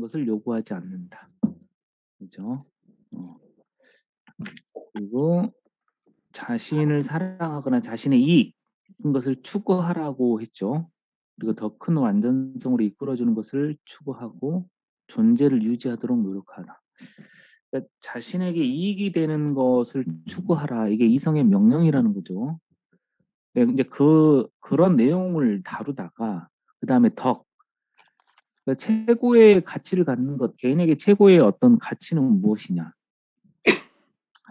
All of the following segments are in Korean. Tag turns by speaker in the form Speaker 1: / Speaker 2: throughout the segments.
Speaker 1: 것을 요구하지 않는다. 그죠? 그리고 자신을 사랑하거나 자신의 이익인 것을 추구하라고 했죠. 그리고 더 큰 완전성으로 이끌어주는 것을 추구하고 존재를 유지하도록 노력하라. 그러니까 자신에게 이익이 되는 것을 추구하라. 이게 이성의 명령이라는 거죠. 네, 이제 그런 내용을 다루다가 그 다음에 그러니까 최고의 가치를 갖는 것, 개인에게 최고의 어떤 가치는 무엇이냐?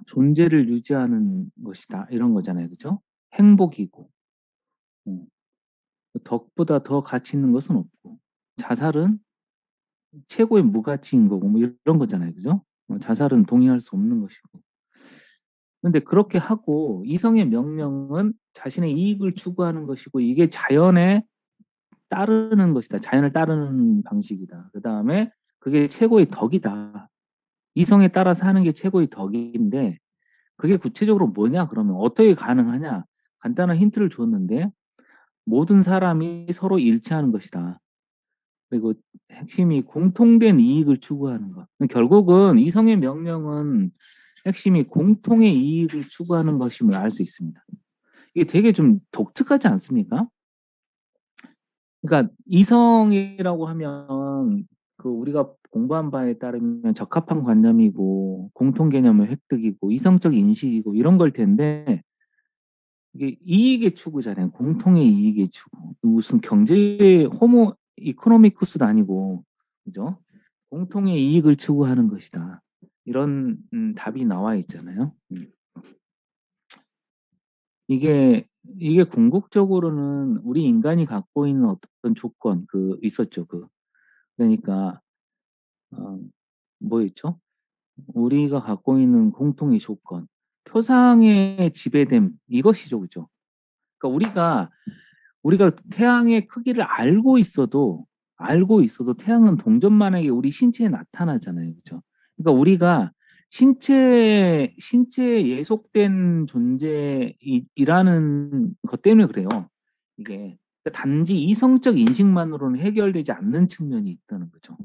Speaker 1: 존재를 유지하는 것이다. 이런 거잖아요. 그죠? 행복이고. 덕보다 더 가치 있는 것은 없고. 자살은 최고의 무가치인 거고, 뭐 이런 거잖아요. 그죠? 자살은 동의할 수 없는 것이고. 근데 그렇게 하고, 이성의 명령은 자신의 이익을 추구하는 것이고, 이게 자연에 따르는 것이다. 자연을 따르는 방식이다. 그 다음에 그게 최고의 덕이다. 이성에 따라서 하는 게 최고의 덕인데, 그게 구체적으로 뭐냐? 그러면 어떻게 가능하냐? 간단한 힌트를 줬는데, 모든 사람이 서로 일치하는 것이다. 그리고 핵심이 공통된 이익을 추구하는 것. 결국은 이성의 명령은 핵심이 공통의 이익을 추구하는 것임을 알 수 있습니다. 이게 되게 좀 독특하지 않습니까? 그러니까 이성이라고 하면 그 우리가 공부한 바에 따르면 적합한 관념이고 공통 개념의 획득이고 이성적 인식이고 이런 걸 텐데 이게 이익의 추구잖아요. 공통의 이익의 추구. 무슨 경제 호모 이코노미쿠스도 아니고 그죠? 공통의 이익을 추구하는 것이다. 이런 답이 나와 있잖아요. 이게 궁극적으로는 우리 인간이 갖고 있는 어떤 조건 있었죠. 그러니까 뭐였죠? 우리가 갖고 있는 공통의 조건, 표상의 지배됨 이것이죠, 그죠? 그러니까 우리가 태양의 크기를 알고 있어도 태양은 동전만하게 우리 신체에 나타나잖아요, 그죠? 그러니까 우리가 신체에 예속된 존재이라는 것 때문에 그래요. 이게 그러니까 단지 이성적 인식만으로는 해결되지 않는 측면이 있다는 거죠.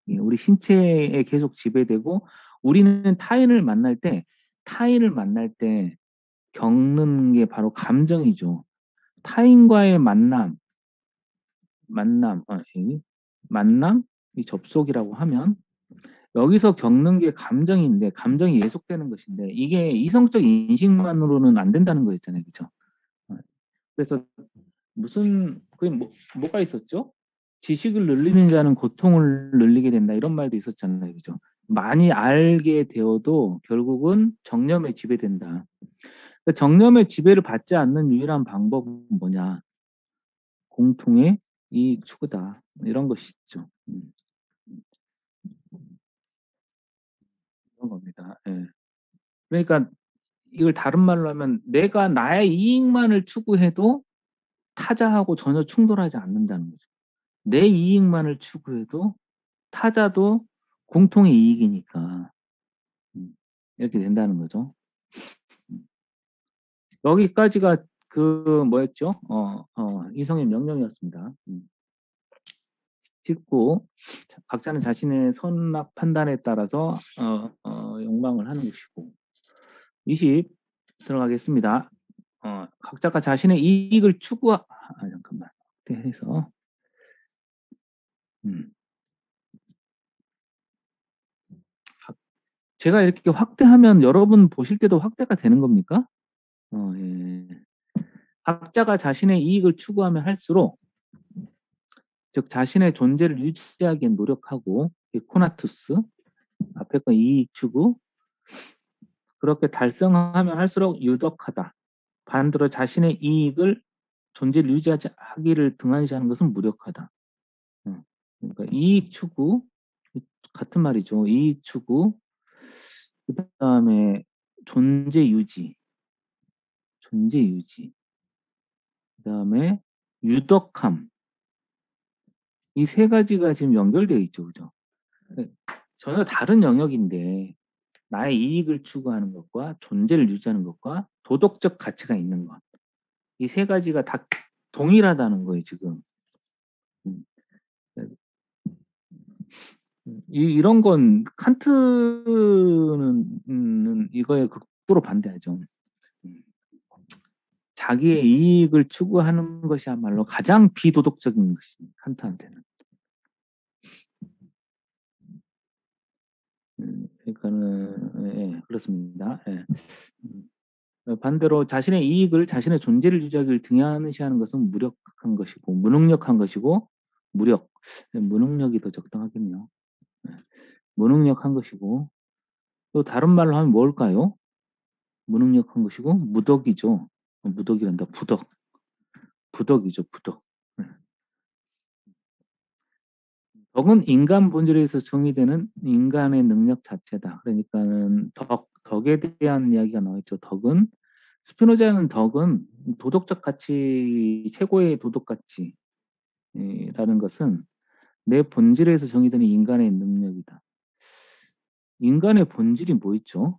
Speaker 1: 우리 신체에 계속 지배되고 우리는 타인을 만날 때 겪는 게 바로 감정이죠. 타인과의 이 접속이라고 하면 여기서 겪는 게 감정인데 감정이 예속되는 것인데 이게 이성적 인식만으로는 안 된다는 거였잖아요, 그렇죠? 그래서 그게 뭐가 있었죠? 지식을 늘리는 자는 고통을 늘리게 된다 이런 말도 있었잖아요, 그죠? 많이 알게 되어도 결국은 정념에 지배된다. 그러니까 정념의 지배를 받지 않는 유일한 방법은 뭐냐? 공통의 이익 추구다. 이런 것이죠. 그런 겁니다. 예. 그러니까 이걸 다른 말로 하면 내가 나의 이익만을 추구해도 타자하고 전혀 충돌하지 않는다는 거죠. 내 이익만을 추구해도 타자도 공통의 이익이니까 이렇게 된다는 거죠. 여기까지가 뭐였죠? 이성의 명령이었습니다. 19. 각자는 자신의 선악 판단에 따라서 욕망을 하는 것이고 20 들어가겠습니다. 각자가 자신의 이익을 잠깐만 해서 제가 이렇게 확대하면 여러분 보실 때도 확대가 되는 겁니까? 예. 각자가 자신의 이익을 추구하면 할수록 즉 자신의 존재를 유지하기엔 노력하고 코나투스 앞에 거 이익 추구 그렇게 달성하면 할수록 유덕하다. 반대로 자신의 존재를 유지하기를 등한시하는 것은 무력하다. 그러니까 이익 추구 같은 말이죠. 이익 추구 그 다음에 존재 유지 그 다음에 유덕함 이 세 가지가 지금 연결되어 있죠. 그죠? 전혀 다른 영역인데 나의 이익을 추구하는 것과 존재를 유지하는 것과 도덕적 가치가 있는 것. 이 세 가지가 다 동일하다는 거예요, 지금. 음. 이런 건 칸트는 이거에 극도로 반대하죠. 자기의 이익을 추구하는 것이야말로 가장 비도덕적인 것입니다. 칸트한테는. 그러니까는 그렇습니다. 예. 반대로 자신의 이익을 자신의 존재를 유지하기를 등한시하는 것은 무력한 것이고 무능력한 것이고 무능력이 더 적당하겠네요. 예. 무능력한 것이고 또 다른 말로 하면 뭘까요? 무능력한 것이고 무덕이죠. 무덕이란다. 부덕이죠. 부덕. 예. 덕은 인간 본질에 의해서 정의되는 인간의 능력 자체다. 그러니까는 덕에 대한 이야기가 나와있죠. 스피노자는 덕은 도덕적 가치, 최고의 도덕 가치라는 것은 내 본질에서 정의되는 인간의 능력이다. 인간의 본질이 뭐 있죠?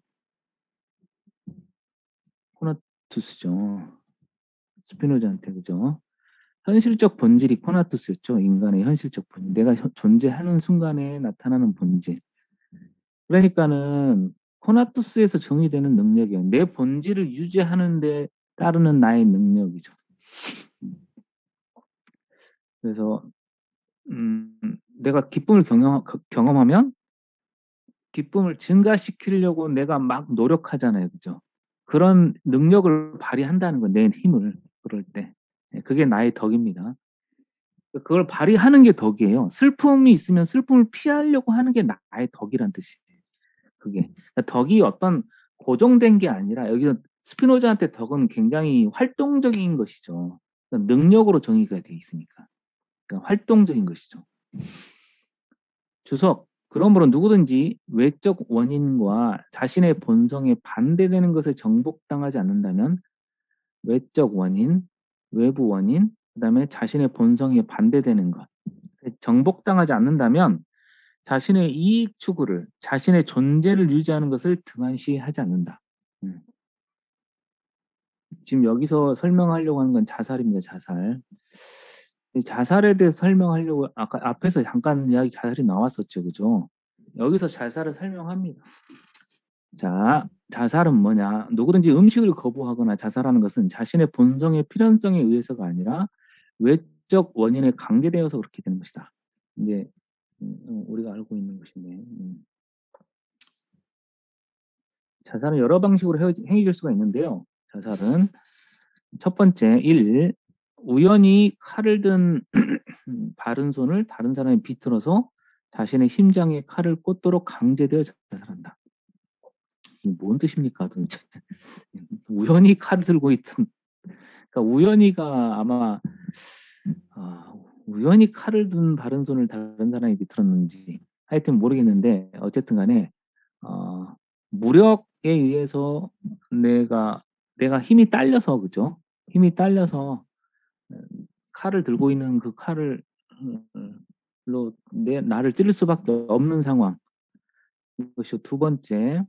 Speaker 1: 코나투스죠. 스피노자한테 그죠? 현실적 본질이 코나투스였죠. 인간의 현실적 본질. 내가 존재하는 순간에 나타나는 본질. 그러니까는 코나투스에서 정의되는 능력이요. 내 본질을 유지하는 데 따르는 나의 능력이죠. 그래서 내가 기쁨을 경험하면 기쁨을 증가시키려고 내가 막 노력하잖아요. 그죠? 그런 능력을 발휘한다는 거, 내 힘을. 그럴 때. 그게 나의 덕입니다. 그걸 발휘하는 게 덕이에요. 슬픔이 있으면 슬픔을 피하려고 하는 게 나의 덕이란 뜻이에요. 그게. 그러니까 덕이 어떤 고정된 게 아니라 여기서 스피노자한테 덕은 굉장히 활동적인 것이죠. 그러니까 능력으로 정의가 돼 있으니까. 그러니까 활동적인 것이죠. 주석. 그러므로 누구든지 외적 원인과 자신의 본성에 반대되는 것을 정복당하지 않는다면 외적 원인, 외부 원인, 그 다음에 자신의 본성에 반대되는 것 정복당하지 않는다면 자신의 이익 추구를, 자신의 존재를 유지하는 것을 등한시하지 않는다. 지금 여기서 설명하려고 하는 건 자살입니다. 자살. 자살에 대해서 설명하려고 아까 앞에서 잠깐 이야기 자살이 나왔었죠. 그죠? 여기서 자살을 설명합니다. 자, 자살은 뭐냐? 누구든지 음식을 거부하거나 자살하는 것은 자신의 본성의 필연성에 의해서가 아니라 외적 원인에 강제되어서 그렇게 되는 것이다. 이제 우리가 알고 있는 것인데 자살은 여러 방식으로 행해질 수가 있는데요. 자살은 첫 번째 1. 우연히 칼을 든 바른 손을 다른 사람이 비틀어서 자신의 심장에 칼을 꽂도록 강제되어 자살한다. 이게 뭔 뜻입니까? 도대체. 우연히 칼을 들고 있던 그러니까 우연히가 아마 우연히 칼을 든 바른 손을 다른 사람이 비틀었는지 하여튼 모르겠는데 어쨌든 간에 무력에 의해서 내가 힘이 딸려서 그죠? 힘이 딸려서 칼을 들고 있는 그 칼을 나를 찌를 수밖에 없는 상황. 이것이 두 번째.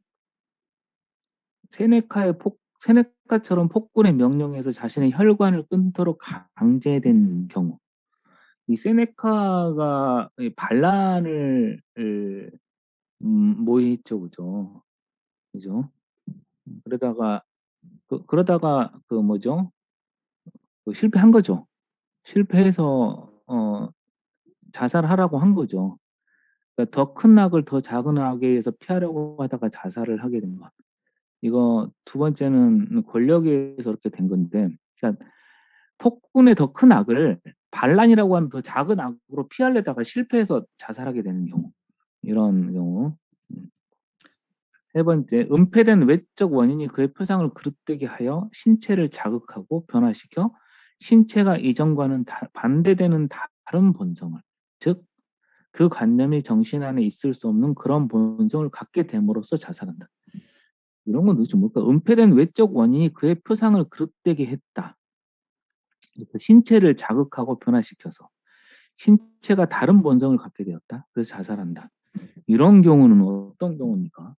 Speaker 1: 세네카처럼 폭군의 명령에서 자신의 혈관을 끊도록 강제된 경우. 이 세네카가 반란을 모의했죠, 그죠? 그죠? 그러다가 그 뭐죠? 실패한 거죠. 실패해서 자살하라고 한 거죠. 그러니까 더 큰 악을 더 작은 악에 의해서 피하려고 하다가 자살을 하게 된 것. 이거 두 번째는 권력에 의해서 그렇게 된 건데, 그러니까 폭군의 더 큰 악을 반란이라고 하는 더 작은 악으로 피하려다가 실패해서 자살하게 되는 경우, 이런 경우. 세 번째, 은폐된 외적 원인이 그의 표상을 그릇되게 하여 신체를 자극하고 변화시켜 신체가 이전과는 반대되는 다른 본성을, 즉 그 관념이 정신 안에 있을 수 없는 그런 본성을 갖게 됨으로써 자살한다. 이런 건 도대체 뭘까? 은폐된 외적 원인이 그의 표상을 그릇되게 했다. 그래서 신체를 자극하고 변화시켜서 신체가 다른 본성을 갖게 되었다. 그래서 자살한다. 이런 경우는 어떤 경우입니까?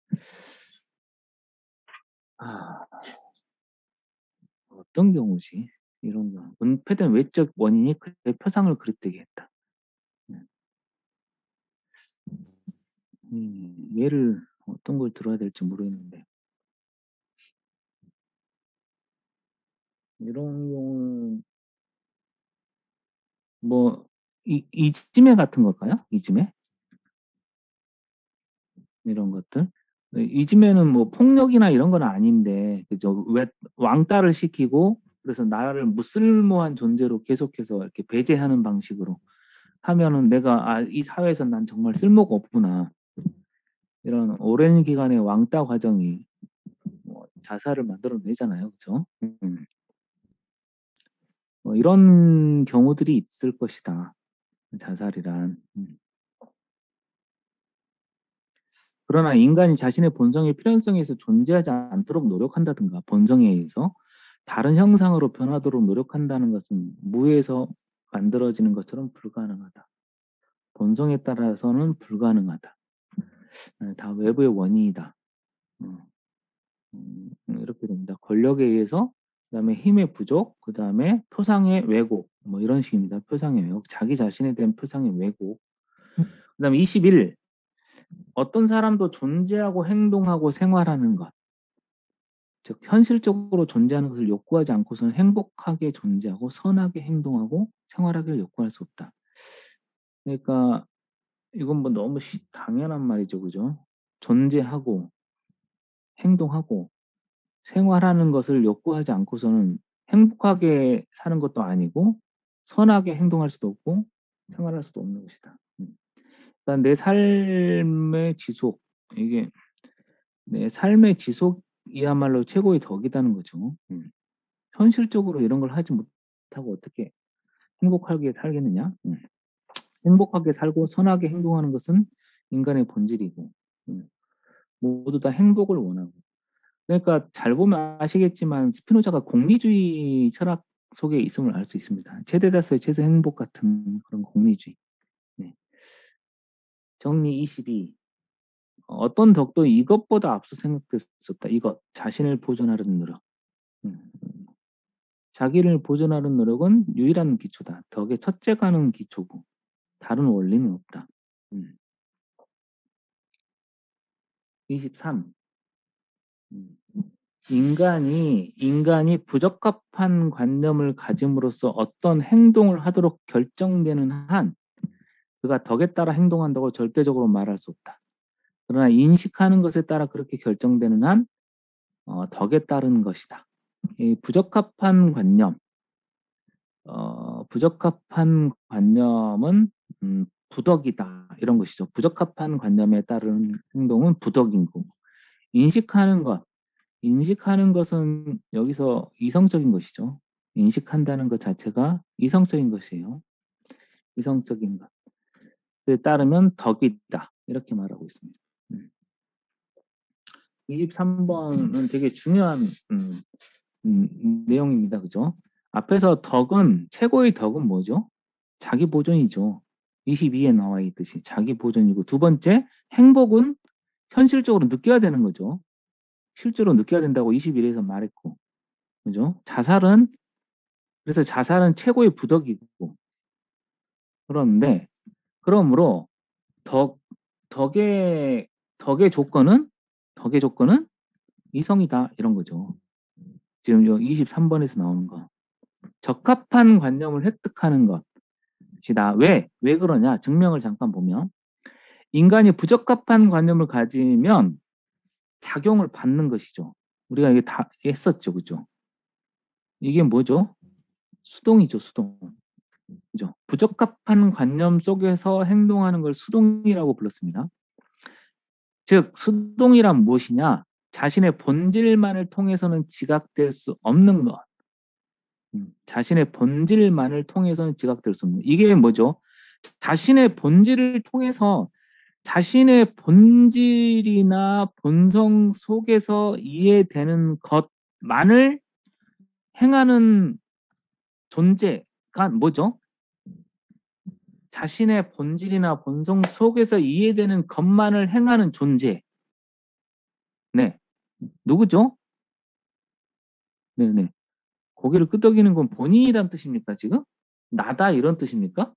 Speaker 1: 어떤 경우지? 이런 경우. 은폐된 외적 원인이 그의 표상을 그릇되게 했다. 예를 어떤 걸 들어야 될지 모르겠는데. 이런 경우는 뭐 이지메 같은 걸까요? 이지메? 이런 것들. 이지메는 뭐 폭력이나 이런 건 아닌데, 그죠? 왜 왕따를 시키고 그래서 나를 무쓸모한 존재로 계속해서 이렇게 배제하는 방식으로 하면은 내가 이 사회에서 난 정말 쓸모가 없구나. 이런 오랜 기간의 왕따 과정이 뭐 자살을 만들어내잖아요, 그죠? 뭐 이런 경우들이 있을 것이다. 자살이란. 그러나 인간이 자신의 본성의 필연성에서 존재하지 않도록 노력한다든가 본성에 의해서 다른 형상으로 변하도록 노력한다는 것은 무에서 만들어지는 것처럼 불가능하다. 본성에 따라서는 불가능하다. 다 외부의 원인이다. 이렇게 됩니다. 권력에 의해서, 그 다음에 힘의 부족, 그 다음에 표상의 왜곡, 뭐 이런 식입니다. 표상의 왜곡, 자기 자신에 대한 표상의 왜곡. 그 다음에 21, 어떤 사람도 존재하고 행동하고 생활하는 것, 즉 현실적으로 존재하는 것을 욕구하지 않고서는 행복하게 존재하고 선하게 행동하고 생활하기를 욕구할 수 없다. 그러니까 이건 뭐 너무 당연한 말이죠, 그죠? 존재하고 행동하고 생활하는 것을 욕구하지 않고서는 행복하게 사는 것도 아니고 선하게 행동할 수도 없고 생활할 수도 없는 것이다. 그러니까 내 삶의 지속, 이게 내 삶의 지속이야말로 최고의 덕이라는 거죠. 현실적으로 이런 걸 하지 못하고 어떻게 행복하게 살겠느냐? 행복하게 살고 선하게 행동하는 것은 인간의 본질이고, 모두 다 행복을 원하고. 그러니까 잘 보면 아시겠지만 스피노자가 공리주의 철학 속에 있음을 알 수 있습니다. 최대 다수의 최소 행복 같은 그런 공리주의. 네. 정리 22. 어떤 덕도 이것보다 앞서 생각될 수 없다. 이것, 자신을 보존하려는 노력. 자기를 보존하는 노력은 유일한 기초다. 덕의 첫째 가는 기초고 다른 원리는 없다. 23. 인간이 부적합한 관념을 가짐으로써 어떤 행동을 하도록 결정되는 한 그가 덕에 따라 행동한다고 절대적으로 말할 수 없다. 그러나 인식하는 것에 따라 그렇게 결정되는 한 덕에 따른 것이다. 이 부적합한 관념은 부덕이다 이런 것이죠. 부적합한 관념에 따른 행동은 부덕인 거고, 인식하는 것은 여기서 이성적인 것이죠. 인식한다는 것 자체가 이성적인 것이에요. 이성적인 것에 따르면 덕이다 이렇게 말하고 있습니다. 23번은 되게 중요한 내용입니다. 그죠? 앞에서 최고의 덕은 뭐죠? 자기 보존이죠. 22에 나와 있듯이 자기 보존이고, 두 번째 행복은 현실적으로 느껴야 되는 거죠. 실제로 느껴야 된다고 21에서 말했고, 그죠? 그래서 자살은 최고의 부덕이고, 그러므로 덕의 조건은 이성이다 이런 거죠. 지금 23번에서 나오는 거. 적합한 관념을 획득하는 것이다. 왜 그러냐? 증명을 잠깐 보면, 인간이 부적합한 관념을 가지면 작용을 받는 것이죠. 우리가 이게 다 했었죠. 그죠? 이게 뭐죠? 수동이죠, 수동. 그죠? 부적합한 관념 속에서 행동하는 걸 수동이라고 불렀습니다. 즉, 수동이란 무엇이냐? 자신의 본질만을 통해서는 지각될 수 없는 것. 자신의 본질만을 통해서는 지각될 수 없는 것. 이게 뭐죠? 자신의 본질을 통해서 자신의 본질이나 본성 속에서 이해되는 것만을 행하는 존재가 뭐죠? 자신의 본질이나 본성 속에서 이해되는 것만을 행하는 존재. 네. 누구죠? 네네. 고개를 끄덕이는 건 본인이란 뜻입니까, 지금? 나다 이런 뜻입니까?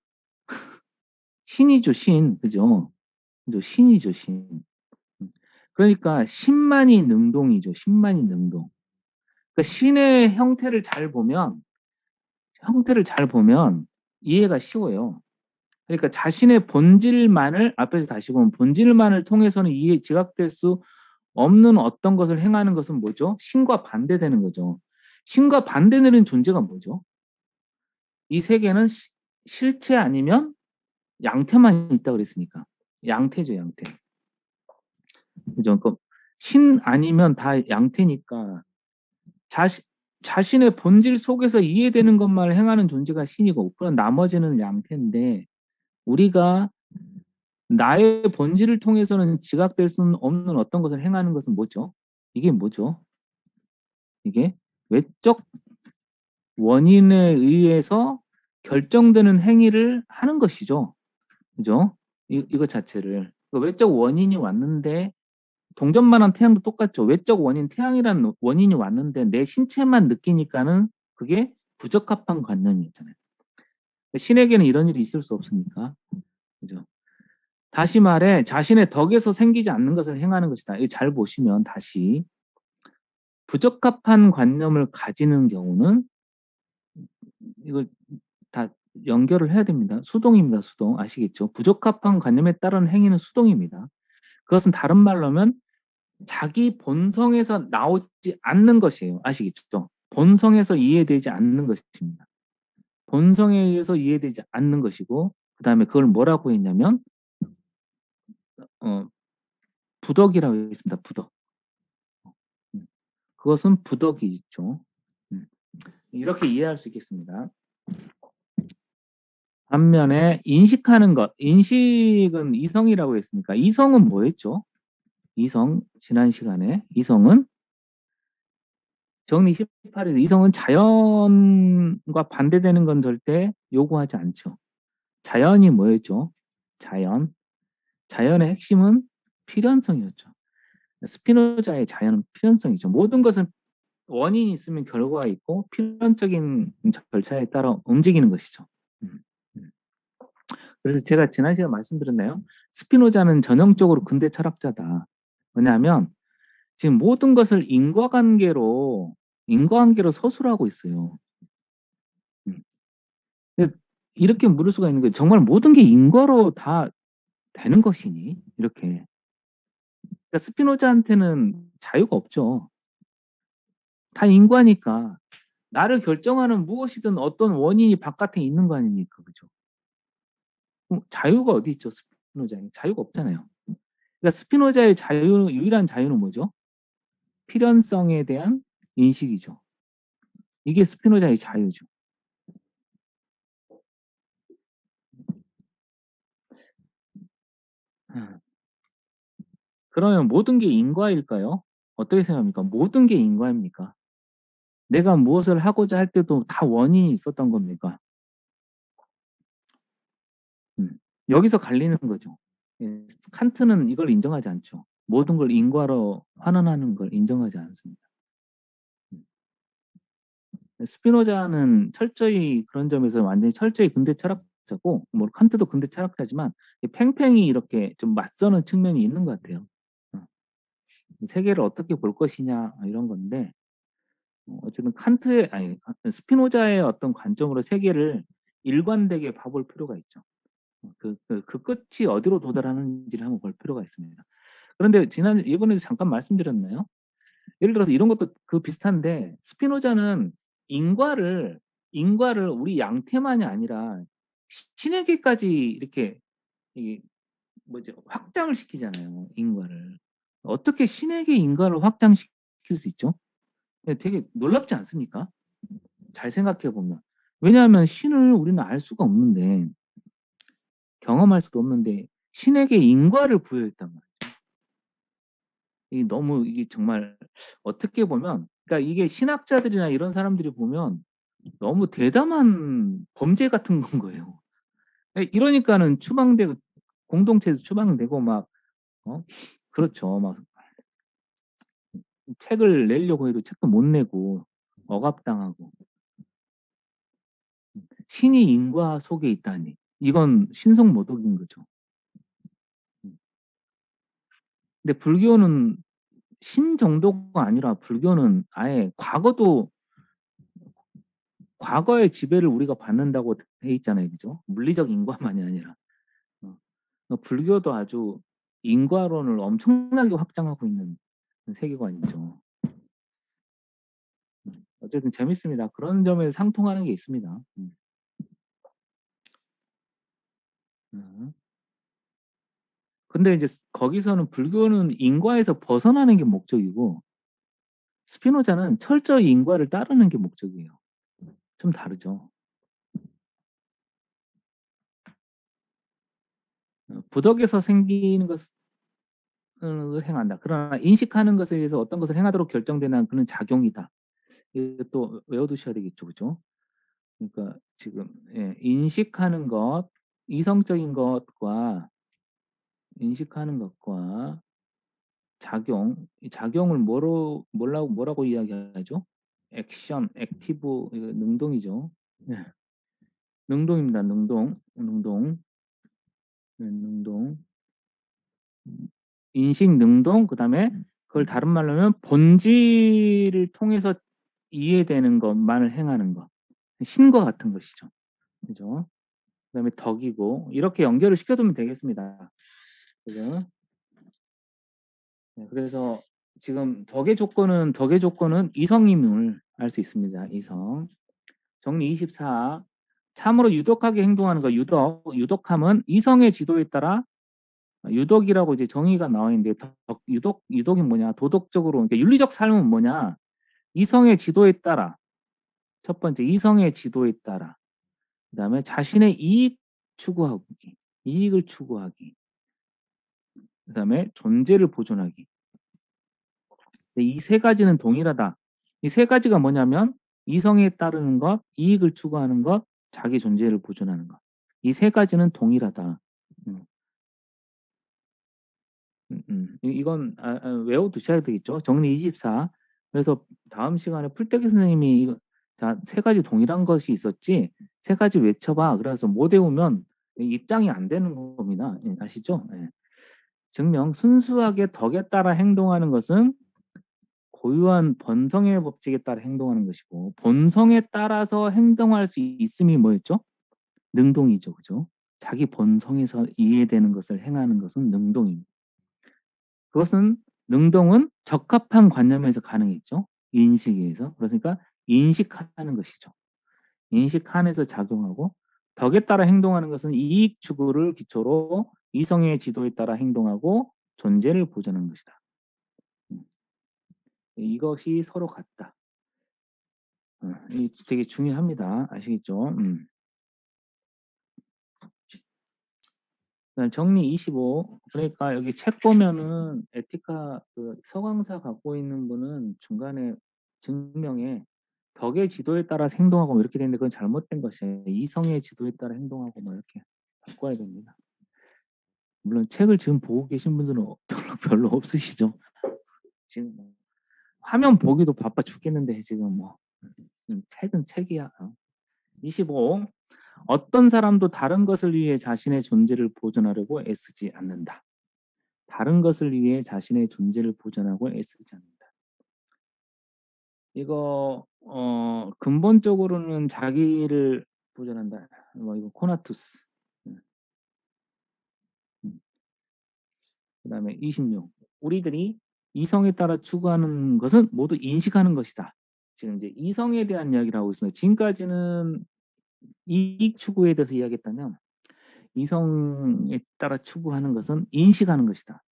Speaker 1: 신이죠, 신. 그죠? 그죠? 신이죠, 신. 그러니까 신만이 능동이죠. 신만이 능동. 그러니까 신의 형태를 잘 보면 이해가 쉬워요. 그러니까 자신의 본질만을 앞에서 다시 보면 본질만을 통해서는 이해 지각될 수 없는 어떤 것을 행하는 것은 뭐죠? 신과 반대되는 거죠. 신과 반대되는 존재가 뭐죠? 이 세계는 실체 아니면 양태만 있다 그랬으니까 양태죠, 양태. 그죠? 그러니까 신 아니면 다 양태니까 자신의 본질 속에서 이해되는 것만 행하는 존재가 신이고 그런 나머지는 양태인데 우리가 나의 본질을 통해서는 지각될 수 없는 어떤 것을 행하는 것은 뭐죠? 이게 뭐죠? 이게 외적 원인에 의해서 결정되는 행위를 하는 것이죠. 그죠? 이거 자체를. 외적 원인이 왔는데 동전만한 태양도 똑같죠. 외적 원인, 태양이라는 원인이 왔는데 내 신체만 느끼니까는 그게 부적합한 관념이 있잖아요. 신에게는 이런 일이 있을 수 없으니까. 그죠? 다시 말해 자신의 덕에서 생기지 않는 것을 행하는 것이다. 이거 잘 보시면 다시 부적합한 관념을 가지는 경우는 이걸 다 연결을 해야 됩니다. 수동입니다. 수동. 아시겠죠? 부적합한 관념에 따른 행위는 수동입니다. 그것은 다른 말로 하면 자기 본성에서 나오지 않는 것이에요. 아시겠죠? 본성에서 이해되지 않는 것입니다. 본성에 의해서 이해되지 않는 것이고 그 다음에 그걸 뭐라고 했냐면 부덕이라고 했습니다. 부덕. 그것은 부덕이 있죠. 이렇게 이해할 수 있겠습니다. 반면에 인식하는 것, 인식은 이성이라고 했으니까 이성은 뭐였죠? 이성, 지난 시간에 이성은 정리 18에서 이성은 자연과 반대되는 건 절대 요구하지 않죠. 자연이 뭐였죠? 자연의 핵심은 필연성이었죠. 스피노자의 자연은 필연성이죠. 모든 것은 원인이 있으면 결과가 있고 필연적인 절차에 따라 움직이는 것이죠. 그래서 제가 지난 시간에 말씀드렸나요? 스피노자는 전형적으로 근대 철학자다. 왜냐하면 지금 모든 것을 인과관계로 서술하고 있어요. 이렇게 물을 수가 있는 거예요. 정말 모든 게 인과로 다 되는 것이니? 이렇게. 그러니까 스피노자한테는 자유가 없죠. 다 인과니까 나를 결정하는 무엇이든 어떤 원인이 바깥에 있는 거 아닙니까? 그죠? 자유가 어디 있죠? 스피노자에 자유가 없잖아요. 그러니까 스피노자의 유일한 자유는 뭐죠? 필연성에 대한 인식이죠. 이게 스피노자의 자유죠. 그러면 모든 게 인과일까요? 어떻게 생각합니까? 모든 게 인과입니까? 내가 무엇을 하고자 할 때도 다 원인이 있었던 겁니까? 여기서 갈리는 거죠. 예, 칸트는 이걸 인정하지 않죠. 모든 걸 인과로 환원하는 걸 인정하지 않습니다. 스피노자는 철저히 그런 점에서 완전히 철저히 근대 철학자고 뭐 칸트도 근대 철학자지만 팽팽히 이렇게 좀 맞서는 측면이 있는 것 같아요. 세계를 어떻게 볼 것이냐 이런 건데 어쨌든 스피노자의 어떤 관점으로 세계를 일관되게 봐볼 필요가 있죠. 그 끝이 어디로 도달하는지를 한번 볼 필요가 있습니다. 그런데 이번에도 잠깐 말씀드렸나요? 예를 들어서 이런 것도 그 비슷한데 스피노자는 인과를 우리 양태만이 아니라 신에게까지 이렇게 이 뭐죠 확장을 시키잖아요. 인과를 어떻게 신에게 인과를 확장시킬 수 있죠? 되게 놀랍지 않습니까? 잘 생각해 보면 왜냐하면 신을 우리는 알 수가 없는데 경험할 수도 없는데 신에게 인과를 부여했단 말이에요. 이게 정말 어떻게 보면 그러니까 이게 신학자들이나 이런 사람들이 보면 너무 대담한 범죄 같은 건 거예요. 이러니까는 추방되고 공동체에서 추방되고 막 그렇죠. 막 책을 내려고 해도 책도 못 내고 억압당하고 신이 인과 속에 있다니 이건 신성모독인 거죠. 근데 불교는 신 정도가 아니라 불교는 아예 과거의 지배를 우리가 받는다고 돼 있잖아요. 그죠? 물리적 인과만이 아니라. 불교도 아주 인과론을 엄청나게 확장하고 있는 세계관이죠. 어쨌든 재밌습니다. 그런 점에서 상통하는 게 있습니다. 근데 이제 거기서는 불교는 인과에서 벗어나는 게 목적이고 스피노자는 철저히 인과를 따르는 게 목적이에요. 좀 다르죠. 부덕에서 생기는 것을 행한다. 그러나 인식하는 것에 의해서 어떤 것을 행하도록 결정되는 그런 작용이다. 이거 또 외워두셔야 되겠죠. 그죠? 그러니까 지금 인식하는 것, 이성적인 것과 인식하는 것과 이 작용을 뭐라고 이야기하죠? 액션, 액티브, 이거 능동이죠. 네. 능동입니다. 능동. 인식 능동, 그 다음에 그걸 다른 말로 하면 본질을 통해서 이해되는 것만을 행하는 것. 신과 같은 것이죠. 그죠? 그 다음에 덕이고, 이렇게 연결을 시켜두면 되겠습니다. 그죠? 네, 그래서 지금 덕의 조건은 이성임을 알 수 있습니다. 이성. 정리 24. 참으로 유독하게 행동하는 것, 유독함은 이성의 지도에 따라 유독이라고 이제 정의가 나와 있는데 유독이 뭐냐? 도덕적으로 그러니까 윤리적 삶은 뭐냐? 이성의 지도에 따라 첫 번째 이성의 지도에 따라 그다음에 자신의 이익을 추구하기 그다음에 존재를 보존하기 이 세 가지는 동일하다. 이 세 가지가 뭐냐면 이성에 따르는 것, 이익을 추구하는 것, 자기 존재를 보존하는 것. 이 세 가지는 동일하다. 이건 외워두셔야 되겠죠. 정리 24. 그래서 다음 시간에 풀떼기 선생님이 세 가지 동일한 것이 있었지 세 가지 외쳐봐. 그래서 못 외우면 입장이 안 되는 겁니다. 아시죠? 증명 순수하게 덕에 따라 행동하는 것은 고유한 본성의 법칙에 따라 행동하는 것이고 본성에 따라서 행동할 수 있음이 뭐였죠? 능동이죠. 그죠? 자기 본성에서 이해되는 것을 행하는 것은 능동입니다. 그것은 능동은 적합한 관념에서 가능했죠. 인식에 의해서. 그러니까 인식하는 것이죠. 인식 안에서 작용하고 덕에 따라 행동하는 것은 이익 추구를 기초로 이성의 지도에 따라 행동하고 존재를 보존하는 것이다. 이것이 서로 같다. 되게 중요합니다. 아시겠죠? 정리 25. 그러니까 여기 책 보면은 에티카 그 서강사 갖고 있는 분은 중간에 증명에 덕의 지도에 따라 행동하고 뭐 이렇게 되는데 그건 잘못된 것이에요. 이성의 지도에 따라 행동하고 뭐 이렇게 바꿔야 됩니다. 물론 책을 지금 보고 계신 분들은 별로 없으시죠. 지금 뭐 화면 보기도 바빠 죽겠는데 지금 뭐 책은 책이야. 25. 어떤 사람도 다른 것을 위해 자신의 존재를 보존하려고 애쓰지 않는다. 다른 것을 위해 자신의 존재를 보존하고 애쓰지 않는다. 이거 근본적으로는 자기를 보존한다. 뭐 이거 코나투스. 그다음에 26. 우리들이 이성에 따라 추구하는 것은 모두 인식하는 것이다. 지금 이제 이성에 대한 이야기를 하고 있습니다. 지금까지는 이익 추구에 대해서 이야기했다면 이성에 따라 추구하는 것은 인식하는 것이다.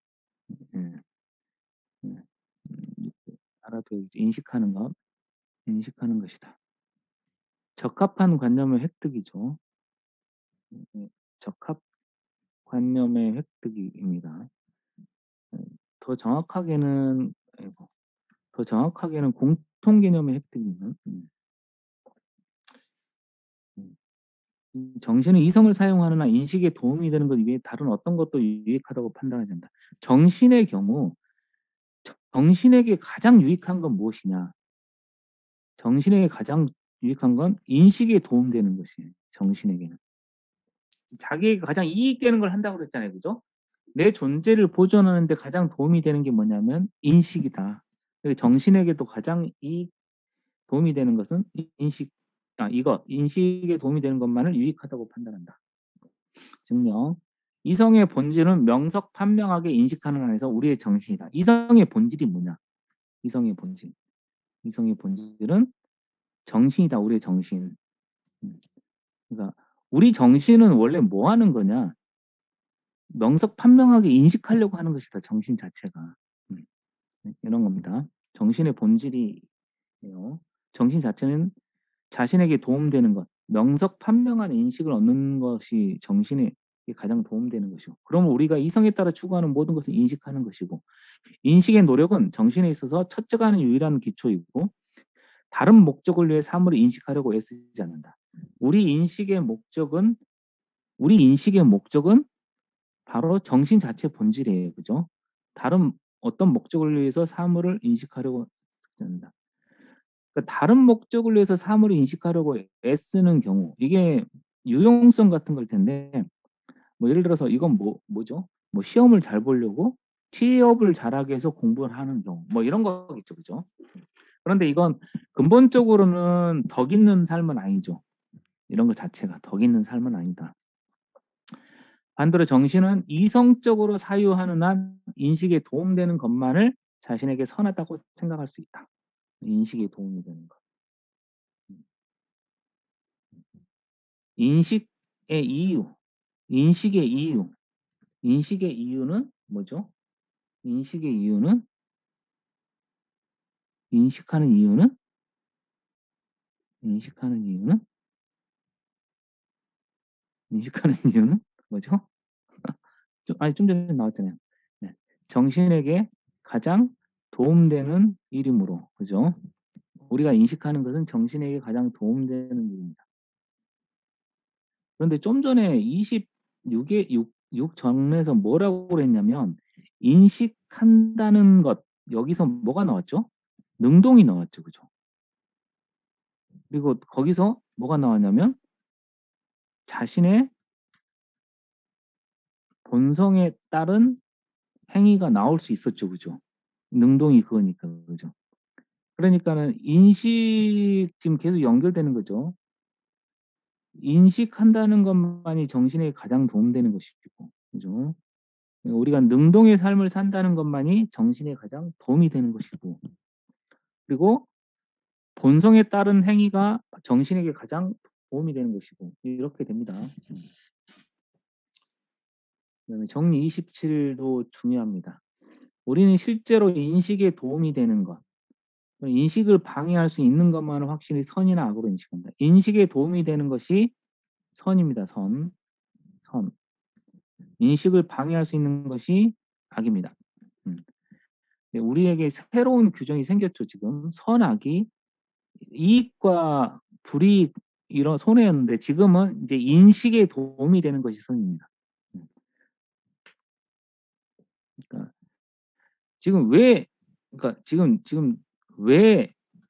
Speaker 1: 알아둬 인식하는 것이다. 적합한 관념의 획득이죠. 적합 관념의 획득입니다. 더 정확하게는 공통 개념의 획득입니다. 정신은 이성을 사용하느나 인식에 도움이 되는 것 외에 다른 어떤 것도 유익하다고 판단하지 않는다. 정신의 경우 정신에게 가장 유익한 건 무엇이냐? 정신에게 가장 유익한 건 인식에 도움되는 것이에요. 정신에게는. 자기에게 가장 이익되는 걸 한다고 그랬잖아요. 그죠? 내 존재를 보존하는 데 가장 도움이 되는 게 뭐냐면 인식이다. 정신에게도 가장 도움이 되는 것은 인식에 도움이 되는 것만을 유익하다고 판단한다. 증명. 이성의 본질은 명석판명하게 인식하는 안에서 우리의 정신이다. 이성의 본질이 뭐냐? 이성의 본질. 이성의 본질은 정신이다. 우리의 정신. 그러니까 우리 정신은 원래 뭐 하는 거냐? 명석판명하게 인식하려고 하는 것이다. 정신 자체가. 이런 겁니다. 정신의 본질이에요. 정신 자체는 자신에게 도움되는 것, 명석판명한 인식을 얻는 것이 정신에 가장 도움되는 것이고, 그러면 우리가 이성에 따라 추구하는 모든 것을 인식하는 것이고, 인식의 노력은 정신에 있어서 첫째가는 유일한 기초이고, 다른 목적을 위해 사물을 인식하려고 애쓰지 않는다. 우리 인식의 목적은 바로 정신 자체 본질이에요. 그죠? 다른 어떤 목적을 위해서 사물을 인식하려고 애쓰지 않는다. 그러니까 다른 목적을 위해서 사물을 인식하려고 애쓰는 경우, 이게 유용성 같은 걸 텐데, 뭐 예를 들어서 이건 뭐죠? 뭐 시험을 잘 보려고 취업을 잘하기 위해서 공부를 하는 경우, 뭐 이런 거겠죠, 그죠? 그런데 이건 근본적으로는 덕 있는 삶은 아니죠. 이런 것 자체가 덕 있는 삶은 아니다. 반대로 정신은 이성적으로 사유하는 한 인식에 도움되는 것만을 자신에게 선하다고 생각할 수 있다. 인식에 도움이 되는 것. 인식의 이유. 인식의 이유는 뭐죠? 인식하는 이유는 뭐죠? 좀 전에 나왔잖아요. 네. 정신에게 가장 도움되는 일이므로, 그죠? 우리가 인식하는 것은 정신에게 가장 도움되는 일입니다. 그런데 좀 전에 6 전에서 뭐라고 그랬냐면, 인식한다는 것, 여기서 뭐가 나왔죠? 능동이 나왔죠, 그죠? 그리고 거기서 뭐가 나왔냐면, 자신의 본성에 따른 행위가 나올 수 있었죠, 그죠? 능동이 그거니까, 그죠? 그러니까는 인식 지금 계속 연결되는 거죠. 인식한다는 것만이 정신에 가장 도움되는 것이고, 그죠? 우리가 능동의 삶을 산다는 것만이 정신에 가장 도움이 되는 것이고, 그리고 본성에 따른 행위가 정신에게 가장 도움이 되는 것이고, 이렇게 됩니다. 그다음에 정리 27도 중요합니다. 우리는 실제로 인식에 도움이 되는 것, 인식을 방해할 수 있는 것만을 확실히 선이나 악으로 인식한다. 인식에 도움이 되는 것이 선입니다. 선. 인식을 방해할 수 있는 것이 악입니다. 우리에게 새로운 규정이 생겼죠. 지금 선악이 이익과 불이익 이런 손해였는데, 지금은 이제 인식에 도움이 되는 것이 선입니다. 그러니까 지금 왜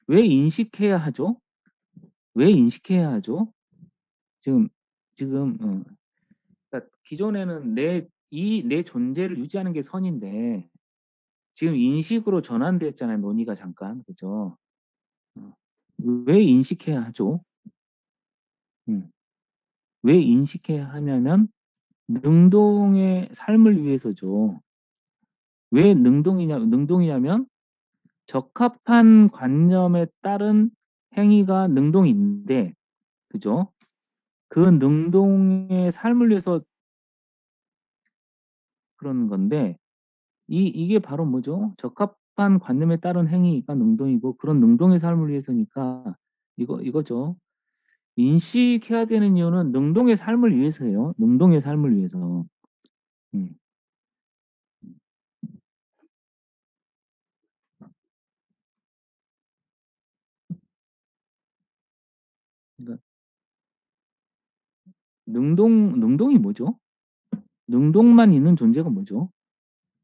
Speaker 1: 인식해야 하죠? 왜 인식해야 하죠? 지금 그러니까 기존에는 내 존재를 유지하는 게 선인데, 지금 인식으로 전환됐잖아요. 논의가 잠깐, 그죠? 왜 인식해야 하죠? 왜 인식해야 하냐면 능동의 삶을 위해서죠. 왜 능동이냐면 적합한 관념에 따른 행위가 능동인데, 그죠? 그 능동의 삶을 위해서 그런 건데, 이게 바로 뭐죠? 적합한 관념에 따른 행위가 능동이고, 그런 능동의 삶을 위해서니까 이거죠. 인식해야 되는 이유는 능동의 삶을 위해서예요. 능동의 삶을 위해서. 음. 그러니까 능동이 뭐죠? 능동만 있는 존재가 뭐죠?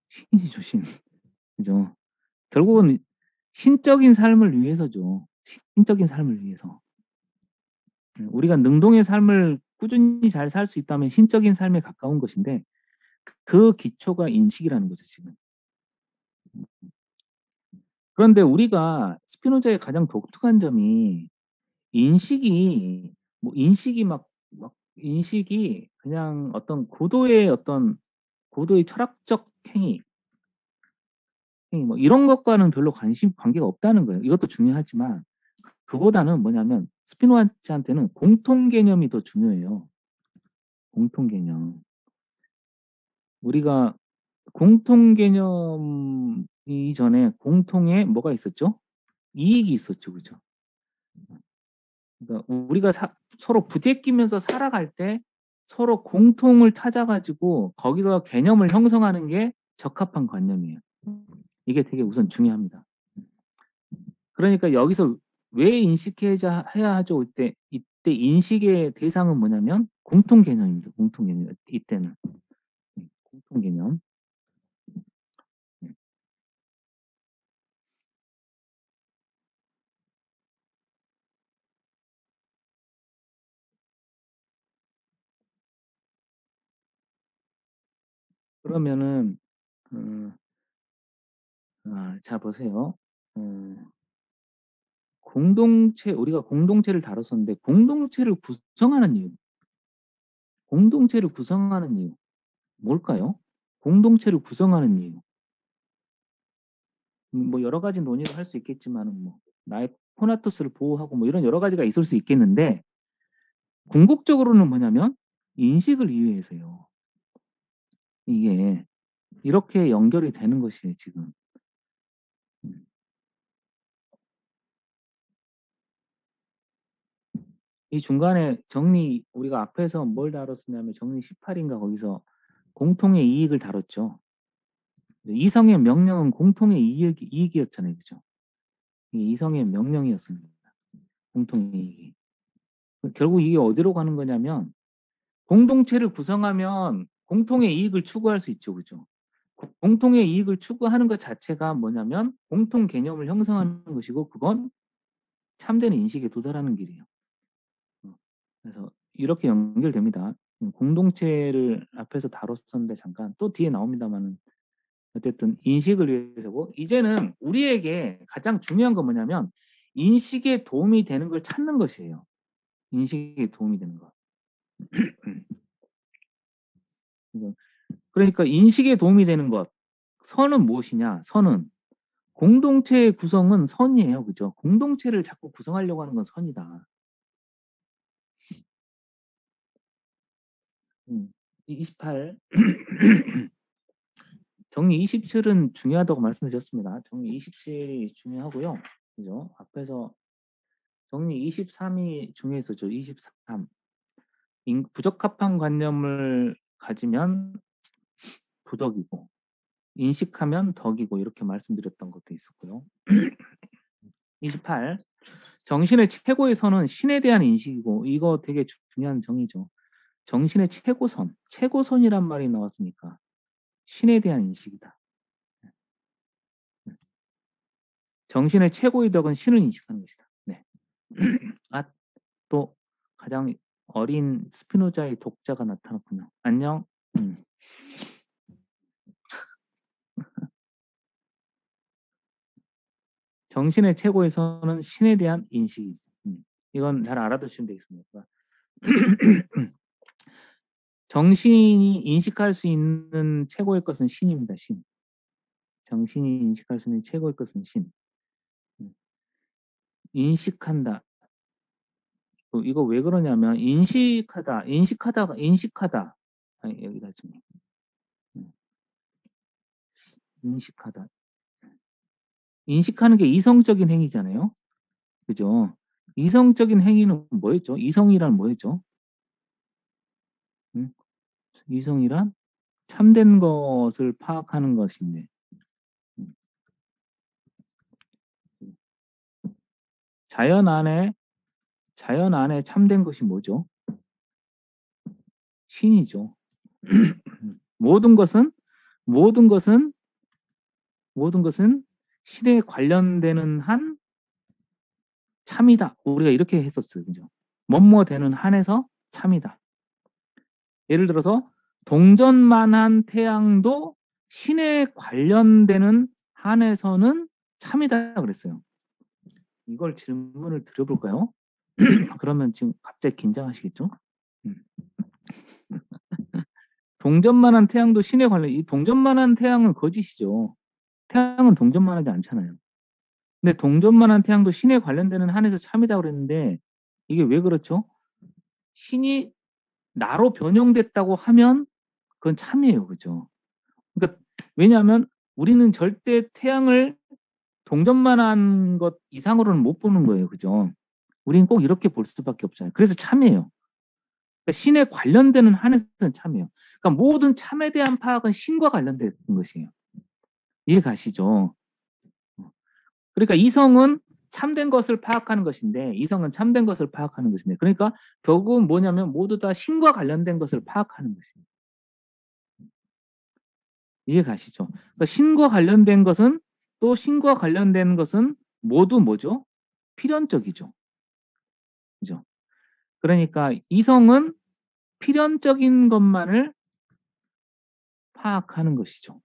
Speaker 1: 신이죠, 신. 그죠? 결국은 신적인 삶을 위해서죠. 신적인 삶을 위해서. 우리가 능동의 삶을 꾸준히 잘 살 수 있다면 신적인 삶에 가까운 것인데, 그 기초가 인식이라는 거죠, 지금. 그런데 우리가 스피노자의 가장 독특한 점이 인식이 뭐 인식이 막 인식이 그냥 어떤 고도의 철학적 행위 뭐 이런 것과는 별로 관계가 없다는 거예요. 이것도 중요하지만 그보다는 뭐냐면 스피노자한테는 공통 개념이 더 중요해요. 공통 개념. 우리가 공통 개념 이전에 공통의 뭐가 있었죠? 이익이 있었죠, 그죠? 그러니까 우리가 서로 부대끼면서 살아갈 때 서로 공통을 찾아가지고 거기서 개념을 형성하는 게 적합한 관념이에요. 이게 되게 우선 중요합니다. 그러니까 여기서 왜 인식해야 하죠? 이때 인식의 대상은 뭐냐면 공통 개념입니다. 공통 개념. 이때는 공통 개념. 그러면은 자 보세요. 우리가 공동체를 다뤘었는데 공동체를 구성하는 이유 뭘까요? 공동체를 구성하는 이유. 뭐 여러 가지 논의를 할 수 있겠지만은 뭐 나의 코나투스를 보호하고 뭐 이런 여러 가지가 있을 수 있겠는데 궁극적으로는 뭐냐면 인식을 위해서요. 이게 이렇게 연결이 되는 것이에요, 지금. 이 중간에 우리가 앞에서 뭘 다뤘었냐면 정리 18인가 거기서 공통의 이익을 다뤘죠. 이성의 명령은 공통의 이익이었잖아요, 그죠? 이성의 명령이었습니다. 공통의 이익이. 결국 이게 어디로 가는 거냐면 공동체를 구성하면 공통의 이익을 추구할 수 있죠, 그죠? 공통의 이익을 추구하는 것 자체가 뭐냐면 공통 개념을 형성하는 것이고 그건 참된 인식에 도달하는 길이에요. 그래서 이렇게 연결됩니다. 공동체를 앞에서 다뤘었는데 잠깐 또 뒤에 나옵니다만은 어쨌든 인식을 위해서고 이제는 우리에게 가장 중요한 건 뭐냐면 인식에 도움이 되는 걸 찾는 것이에요. 인식에 도움이 되는 것. 그러니까 인식에 도움이 되는 것. 선은 무엇이냐? 선은 공동체의 구성은 선이에요. 그죠? 공동체를 자꾸 구성하려고 하는 건 선이다. 28 정리 27은 중요하다고 말씀드렸습니다. 정리 27이 중요하고요. 그죠? 앞에서 정리 23이 중요했었죠. 23. 부적합한 관념을 가지면 부덕이고 인식하면 덕이고 이렇게 말씀드렸던 것도 있었고요. 28. 정신의 최고의 선은 신에 대한 인식이고 이거 되게 중요한 정의죠. 정신의 최고선이란 말이 나왔으니까 신에 대한 인식이다. 정신의 최고의 덕은 신을 인식하는 것이다. 네. 또 가장 어린 스피노자의 독자가 나타났군요. 안녕. 정신의 최고의 선은 신에 대한 인식이지. 이건 잘 알아두시면 되겠습니다. 정신이 인식할 수 있는 최고의 것은 신입니다. 신. 정신이 인식할 수 있는 최고의 것은 신. 인식한다. 이거 왜 그러냐면 인식하다. 아니, 여기다 좀. 인식하다. 인식하는 게 이성적인 행위잖아요. 그죠? 이성적인 행위는 뭐였죠? 이성이란 뭐였죠? 이성이란 참된 것을 파악하는 것인데 자연 안에 참된 것이 뭐죠? 신이죠. 모든 것은 신에 관련되는 한 참이다. 우리가 이렇게 했었어요. 그죠? 뭐뭐 되는 한에서 참이다. 예를 들어서 동전만한 태양도 신에 관련되는 한에서는 참이다 그랬어요. 이걸 질문을 드려볼까요? 그러면 지금 갑자기 긴장하시겠죠? 동전만한 태양도 신에 관련, 이 동전만한 태양은 거짓이죠. 태양은 동전만하지 않잖아요. 근데 동전만한 태양도 신에 관련되는 한에서 참이다 그랬는데 이게 왜 그렇죠? 신이 나로 변형됐다고 하면 그건 참이에요. 그죠? 그러니까 왜냐하면 우리는 절대 태양을 동전만한 것 이상으로는 못 보는 거예요. 그죠? 우리는 꼭 이렇게 볼 수밖에 없잖아요. 그래서 참이에요. 그러니까 신에 관련되는 한에서는 참이에요. 그러니까 모든 참에 대한 파악은 신과 관련된 것이에요. 이해 가시죠? 그러니까 이성은 참된 것을 파악하는 것인데 그러니까 결국은 뭐냐면 모두 다 신과 관련된 것을 파악하는 것이에요. 이해 가시죠? 그러니까 신과 관련된 것은 또 신과 관련된 것은 모두 뭐죠? 필연적이죠. 그죠? 그러니까 이성은 필연적인 것만을 파악하는 것이죠.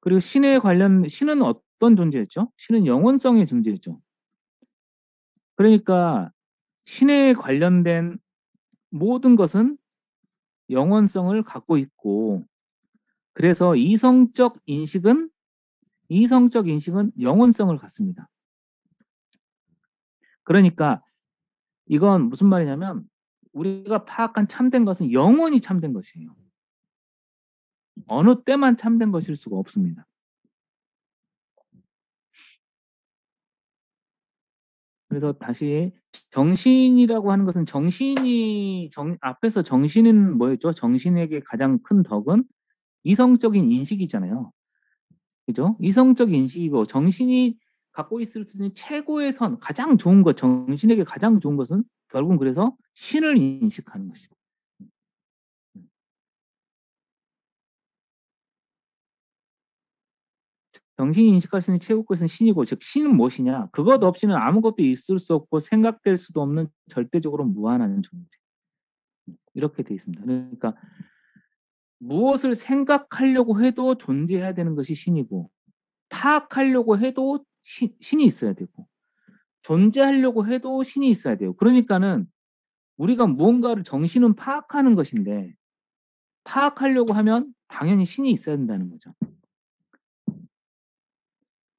Speaker 1: 그리고 신은 어떤 존재였죠? 신은 영원성의 존재였죠. 그러니까 신에 관련된 모든 것은 영원성을 갖고 있고, 그래서 이성적 인식은 영원성을 갖습니다. 그러니까 이건 무슨 말이냐면 우리가 파악한 참된 것은 영원히 참된 것이에요. 어느 때만 참된 것일 수가 없습니다. 그래서 다시 정신이라고 하는 것은 앞에서 정신은 뭐였죠? 정신에게 가장 큰 덕은 이성적인 인식이잖아요. 그죠? 이성적 인식이고 정신이 갖고 있을 수 있는 최고의 선, 가장 좋은 것, 정신에게 가장 좋은 것은 결국은 그래서 신을 인식하는 것이죠. 정신이 인식할 수 있는 최고 것은 신이고, 즉 신은 무엇이냐? 그것 없이는 아무것도 있을 수 없고 생각될 수도 없는 절대적으로 무한한 존재. 이렇게 돼 있습니다. 그러니까 무엇을 생각하려고 해도 존재해야 되는 것이 신이고, 파악하려고 해도 신이 있어야 되고, 존재하려고 해도 신이 있어야 돼요. 그러니까는 우리가 무언가를 정신은 파악하는 것인데 파악하려고 하면 당연히 신이 있어야 된다는 거죠.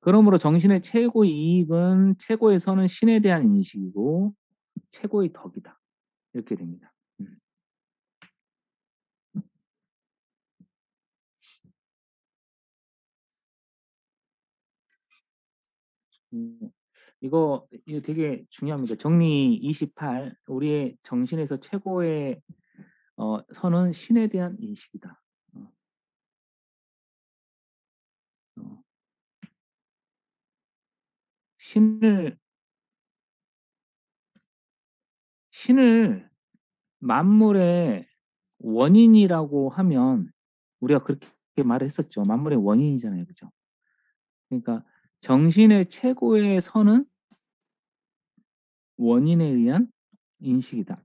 Speaker 1: 그러므로 정신의 최고의 이익은, 최고의 선은 신에 대한 인식이고 최고의 덕이다. 이렇게 됩니다. 이거 되게 중요합니다. 정리 28. 우리의 정신에서 최고의 선은 신에 대한 인식이다. 신을 만물의 원인이라고 하면 우리가 그렇게 말했었죠. 만물의 원인이잖아요. 그죠? 그러니까 정신의 최고의 선은 원인에 의한 인식이다.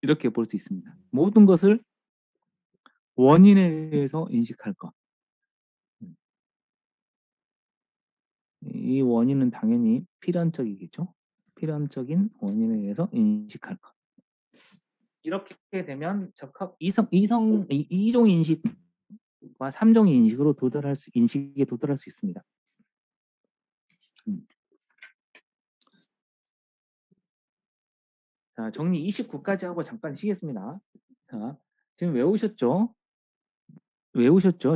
Speaker 1: 이렇게 볼 수 있습니다. 모든 것을 원인에 의해서 인식할 것. 이 원인은 당연히 필연적이겠죠. 필연적인 원인에 의해서 인식할 것. 이렇게 되면 적합 이종 인식과 삼종 인식에 도달할 수 있습니다. 자, 정리 29까지 하고 잠깐 쉬겠습니다. 자, 지금 외우셨죠?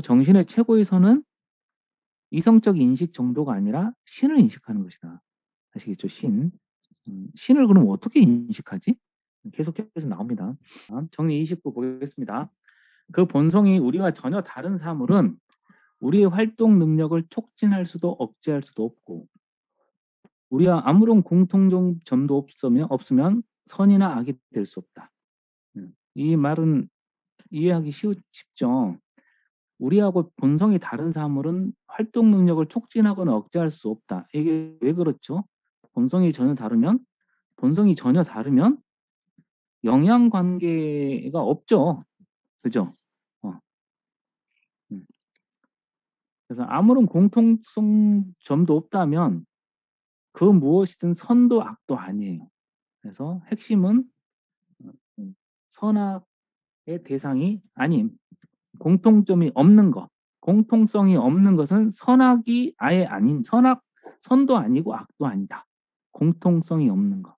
Speaker 1: 정신의 최고의 선은 이성적 인식 정도가 아니라 신을 인식하는 것이다. 아시겠죠? 신을 그럼 어떻게 인식하지? 계속해서 나옵니다. 정리 29 보겠습니다. 그 본성이 우리와 전혀 다른 사물은 우리의 활동 능력을 촉진할 수도 억제할 수도 없고, 우리와 아무런 공통점도 없으면 선이나 악이 될 수 없다. 이 말은 이해하기 쉽죠? 우리하고 본성이 다른 사물은 활동 능력을 촉진하거나 억제할 수 없다. 이게 왜 그렇죠? 본성이 전혀 다르면 영향 관계가 없죠. 그죠? 음. 그래서 아무런 공통성 점도 없다면 그 무엇이든 선도 악도 아니에요. 그래서 핵심은 선악의 대상이 아닌 공통점이 없는 것. 공통성이 없는 것은 선악이 아예 아닌 선도 아니고 악도 아니다. 공통성이 없는 것.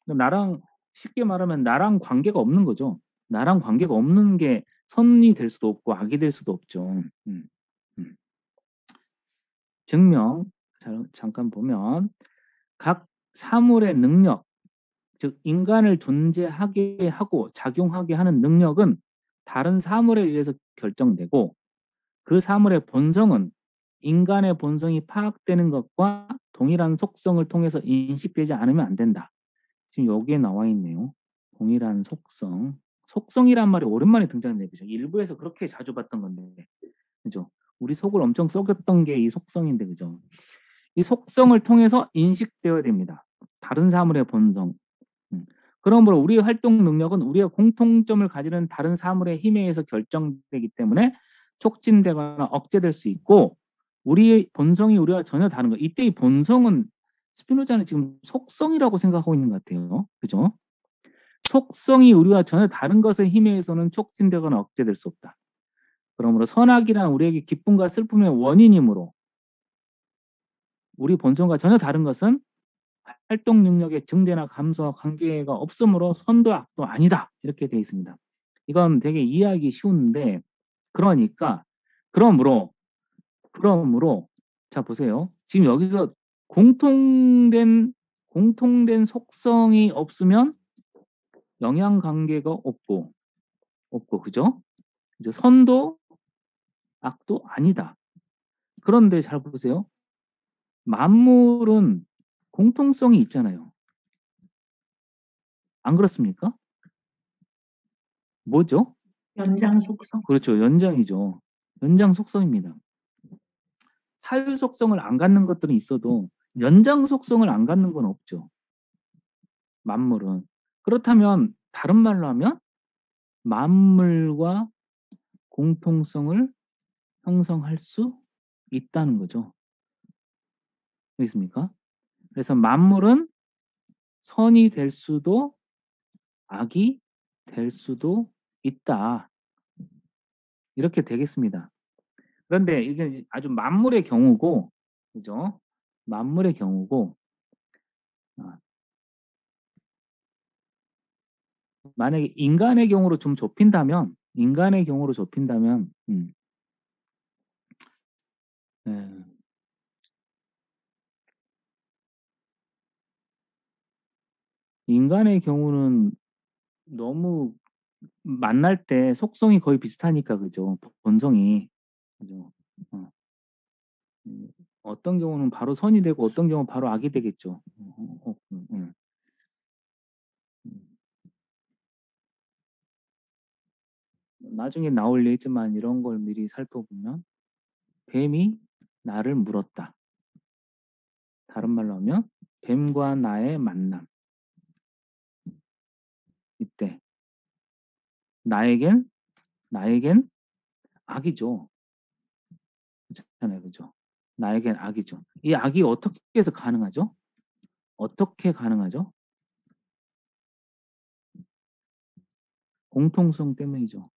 Speaker 1: 나랑 쉽게 말하면 나랑 관계가 없는 거죠. 나랑 관계가 없는 게 선이 될 수도 없고 악이 될 수도 없죠. 증명 잠깐 보면 각 사물의 능력, 즉 인간을 존재하게 하고 작용하게 하는 능력은 다른 사물에 의해서 결정되고 그 사물의 본성은 인간의 본성이 파악되는 것과 동일한 속성을 통해서 인식되지 않으면 안 된다. 지금 여기에 나와 있네요. 동일한 속성. 속성이란 말이 오랜만에 등장했네요. 그죠? 일부에서 그렇게 자주 봤던 건데. 그죠? 우리 속을 엄청 썩였던 게 이 속성인데, 그죠? 이 속성을 통해서 인식되어야 됩니다. 다른 사물의 본성. 그러므로 우리의 활동 능력은 우리가 공통점을 가지는 다른 사물의 힘에 의해서 결정되기 때문에 촉진되거나 억제될 수 있고 우리의 본성이 우리와 전혀 다른 거. 이때 이 본성은 스피노자는 지금 속성이라고 생각하고 있는 것 같아요. 그죠? 속성이 우리와 전혀 다른 것의 힘에 의해서는 촉진되거나 억제될 수 없다. 그러므로 선악이란 우리에게 기쁨과 슬픔의 원인이므로 우리 본성과 전혀 다른 것은 활동 능력의 증대나 감소와 관계가 없으므로 선도 악도 아니다. 이렇게 되어 있습니다. 이건 되게 이해하기 쉬운데 그러니까 그러므로 자 보세요. 지금 여기서 공통된 속성이 없으면 영향 관계가 없고 그죠? 이제 선도 악도 아니다. 그런데 잘 보세요. 만물은 공통성이 있잖아요. 안 그렇습니까? 뭐죠?
Speaker 2: 연장 속성.
Speaker 1: 그렇죠. 연장이죠. 연장 속성입니다. 사유 속성을 안 갖는 것들은 있어도 연장 속성을 안 갖는 건 없죠. 만물은. 그렇다면 다른 말로 하면 만물과 공통성을 형성할 수 있다는 거죠. 알겠습니까? 그래서 만물은 선이 될 수도 악이 될 수도 있다. 이렇게 되겠습니다. 그런데 이게 아주 만물의 경우고, 그죠? 만물의 경우고, 만약에 인간의 경우로 좀 좁힌다면, 예, 인간의 경우는 너무 만날 때 속성이 거의 비슷하니까, 그죠? 본성이, 그죠? 어떤 경우는 바로 선이 되고 어떤 경우는 바로 악이 되겠죠. 나중에 나올 예지만 이런 걸 미리 살펴보면 뱀이 나를 물었다. 다른 말로 하면 뱀과 나의 만남. 이때 나에겐 악이죠. 그렇잖아요. 그죠? 나에겐 악이죠. 이 악이 어떻게 해서 가능하죠? 어떻게 가능하죠? 공통성 때문이죠.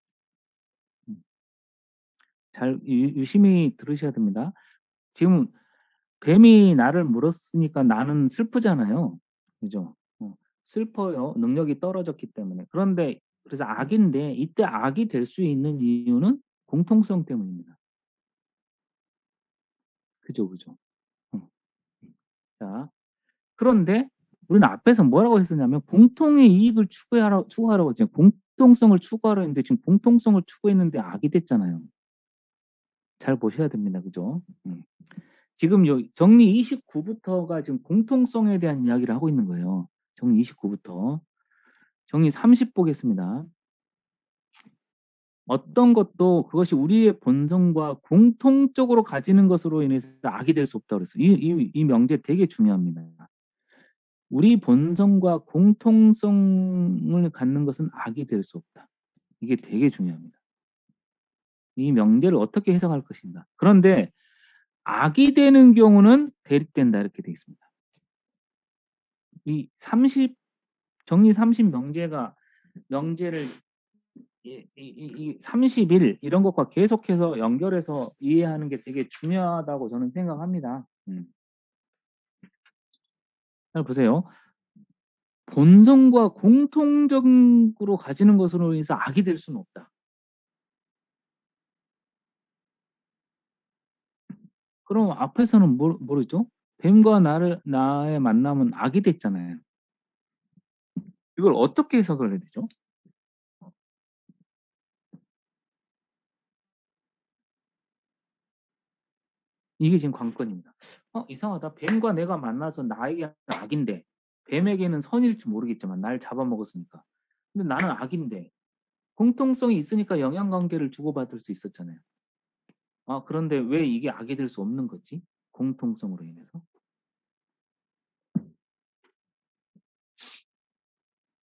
Speaker 1: 잘 유심히 들으셔야 됩니다. 지금 뱀이 나를 물었으니까 나는 슬프잖아요. 그죠? 슬퍼요. 능력이 떨어졌기 때문에. 그런데 그래서 악인데 이때 악이 될 수 있는 이유는 공통성 때문입니다. 그죠? 자, 그런데 우리는 앞에서 뭐라고 했었냐면 공통의 이익을 추구하라고 했잖아요. 공통성을 추구하라 했는데 지금 공통성을 추구했는데 악이 됐잖아요. 잘 보셔야 됩니다. 그죠? 지금 정리 29부터가 지금 공통성에 대한 이야기를 하고 있는 거예요. 정리 29부터. 정리 30 보겠습니다. 어떤 것도 그것이 우리의 본성과 공통적으로 가지는 것으로 인해서 악이 될 수 없다고 그랬어요. 이 명제 되게 중요합니다. 우리 본성과 공통성을 갖는 것은 악이 될 수 없다. 이게 되게 중요합니다. 이 명제를 어떻게 해석할 것인가. 그런데 악이 되는 경우는 대립된다 이렇게 되어 있습니다. 이 30 정리 30 명제를 이 30일 이런 것과 계속해서 연결해서 이해하는 게 되게 중요하다고 저는 생각합니다. 잘 보세요. 본성과 공통적으로 가지는 것으로 인해서 악이 될 수는 없다. 그럼 앞에서는 뭐랬죠? 뱀과 나의 만남은 악이 됐잖아요. 이걸 어떻게 해석을 해야 되죠? 이게 지금 관건입니다. 이상하다. 뱀과 내가 만나서 나에게 악인데 뱀에게는 선일지 모르겠지만 날 잡아먹었으니까. 근데 나는 악인데 공통성이 있으니까 영향관계를 주고받을 수 있었잖아요. 그런데 왜 이게 악이 될 수 없는 거지? 공통성으로 인해서.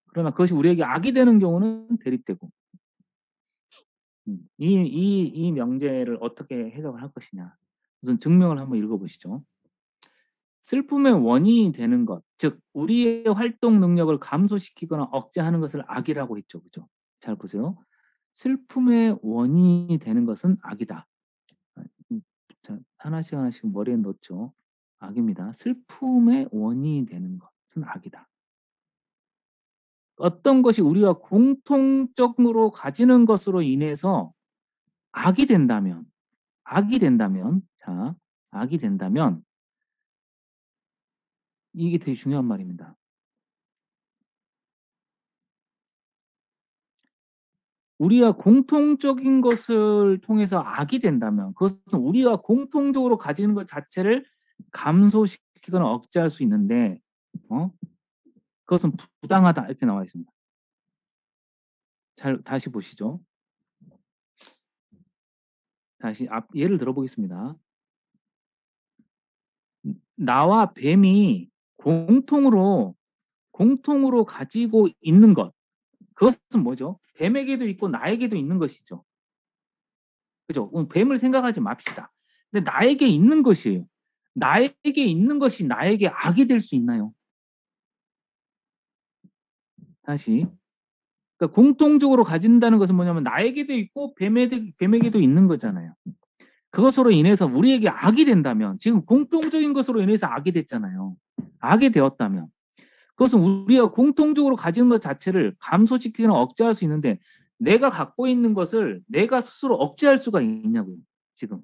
Speaker 1: 그러나 그것이 우리에게 악이 되는 경우는 대립되고 이 명제를 어떻게 해석을 할 것이냐. 우선 증명을 한번 읽어보시죠. 슬픔의 원인이 되는 것, 즉 우리의 활동 능력을 감소시키거나 억제하는 것을 악이라고 했죠. 그죠? 잘 보세요. 슬픔의 원인이 되는 것은 악이다. 자, 하나씩 머리에 넣죠. 악입니다. 슬픔의 원인이 되는 것은 악이다. 어떤 것이 우리가 공통적으로 가지는 것으로 인해서 악이 된다면 이게 되게 중요한 말입니다. 우리가 공통적인 것을 통해서 악이 된다면 그것은 우리가 공통적으로 가지는 것 자체를 감소시키거나 억제할 수 있는데 그것은 부당하다 이렇게 나와 있습니다. 잘 다시 보시죠. 다시 예를 들어보겠습니다. 나와 뱀이 공통으로 가지고 있는 것, 그것은 뭐죠? 뱀에게도 있고 나에게도 있는 것이죠. 그죠? 뱀을 생각하지 맙시다. 근데 나에게 있는 것이에요. 나에게 있는 것이 나에게 악이 될 수 있나요? 다시. 그러니까 공통적으로 가진다는 것은 뭐냐면 나에게도 있고 뱀에게도 있는 거잖아요. 그것으로 인해서 우리에게 악이 된다면 지금 공통적인 것으로 인해서 악이 됐잖아요. 악이 되었다면 그것은 우리가 공통적으로 가지는 것 자체를 감소시키거나 억제할 수 있는데 내가 갖고 있는 것을 내가 스스로 억제할 수가 있냐고요. 지금.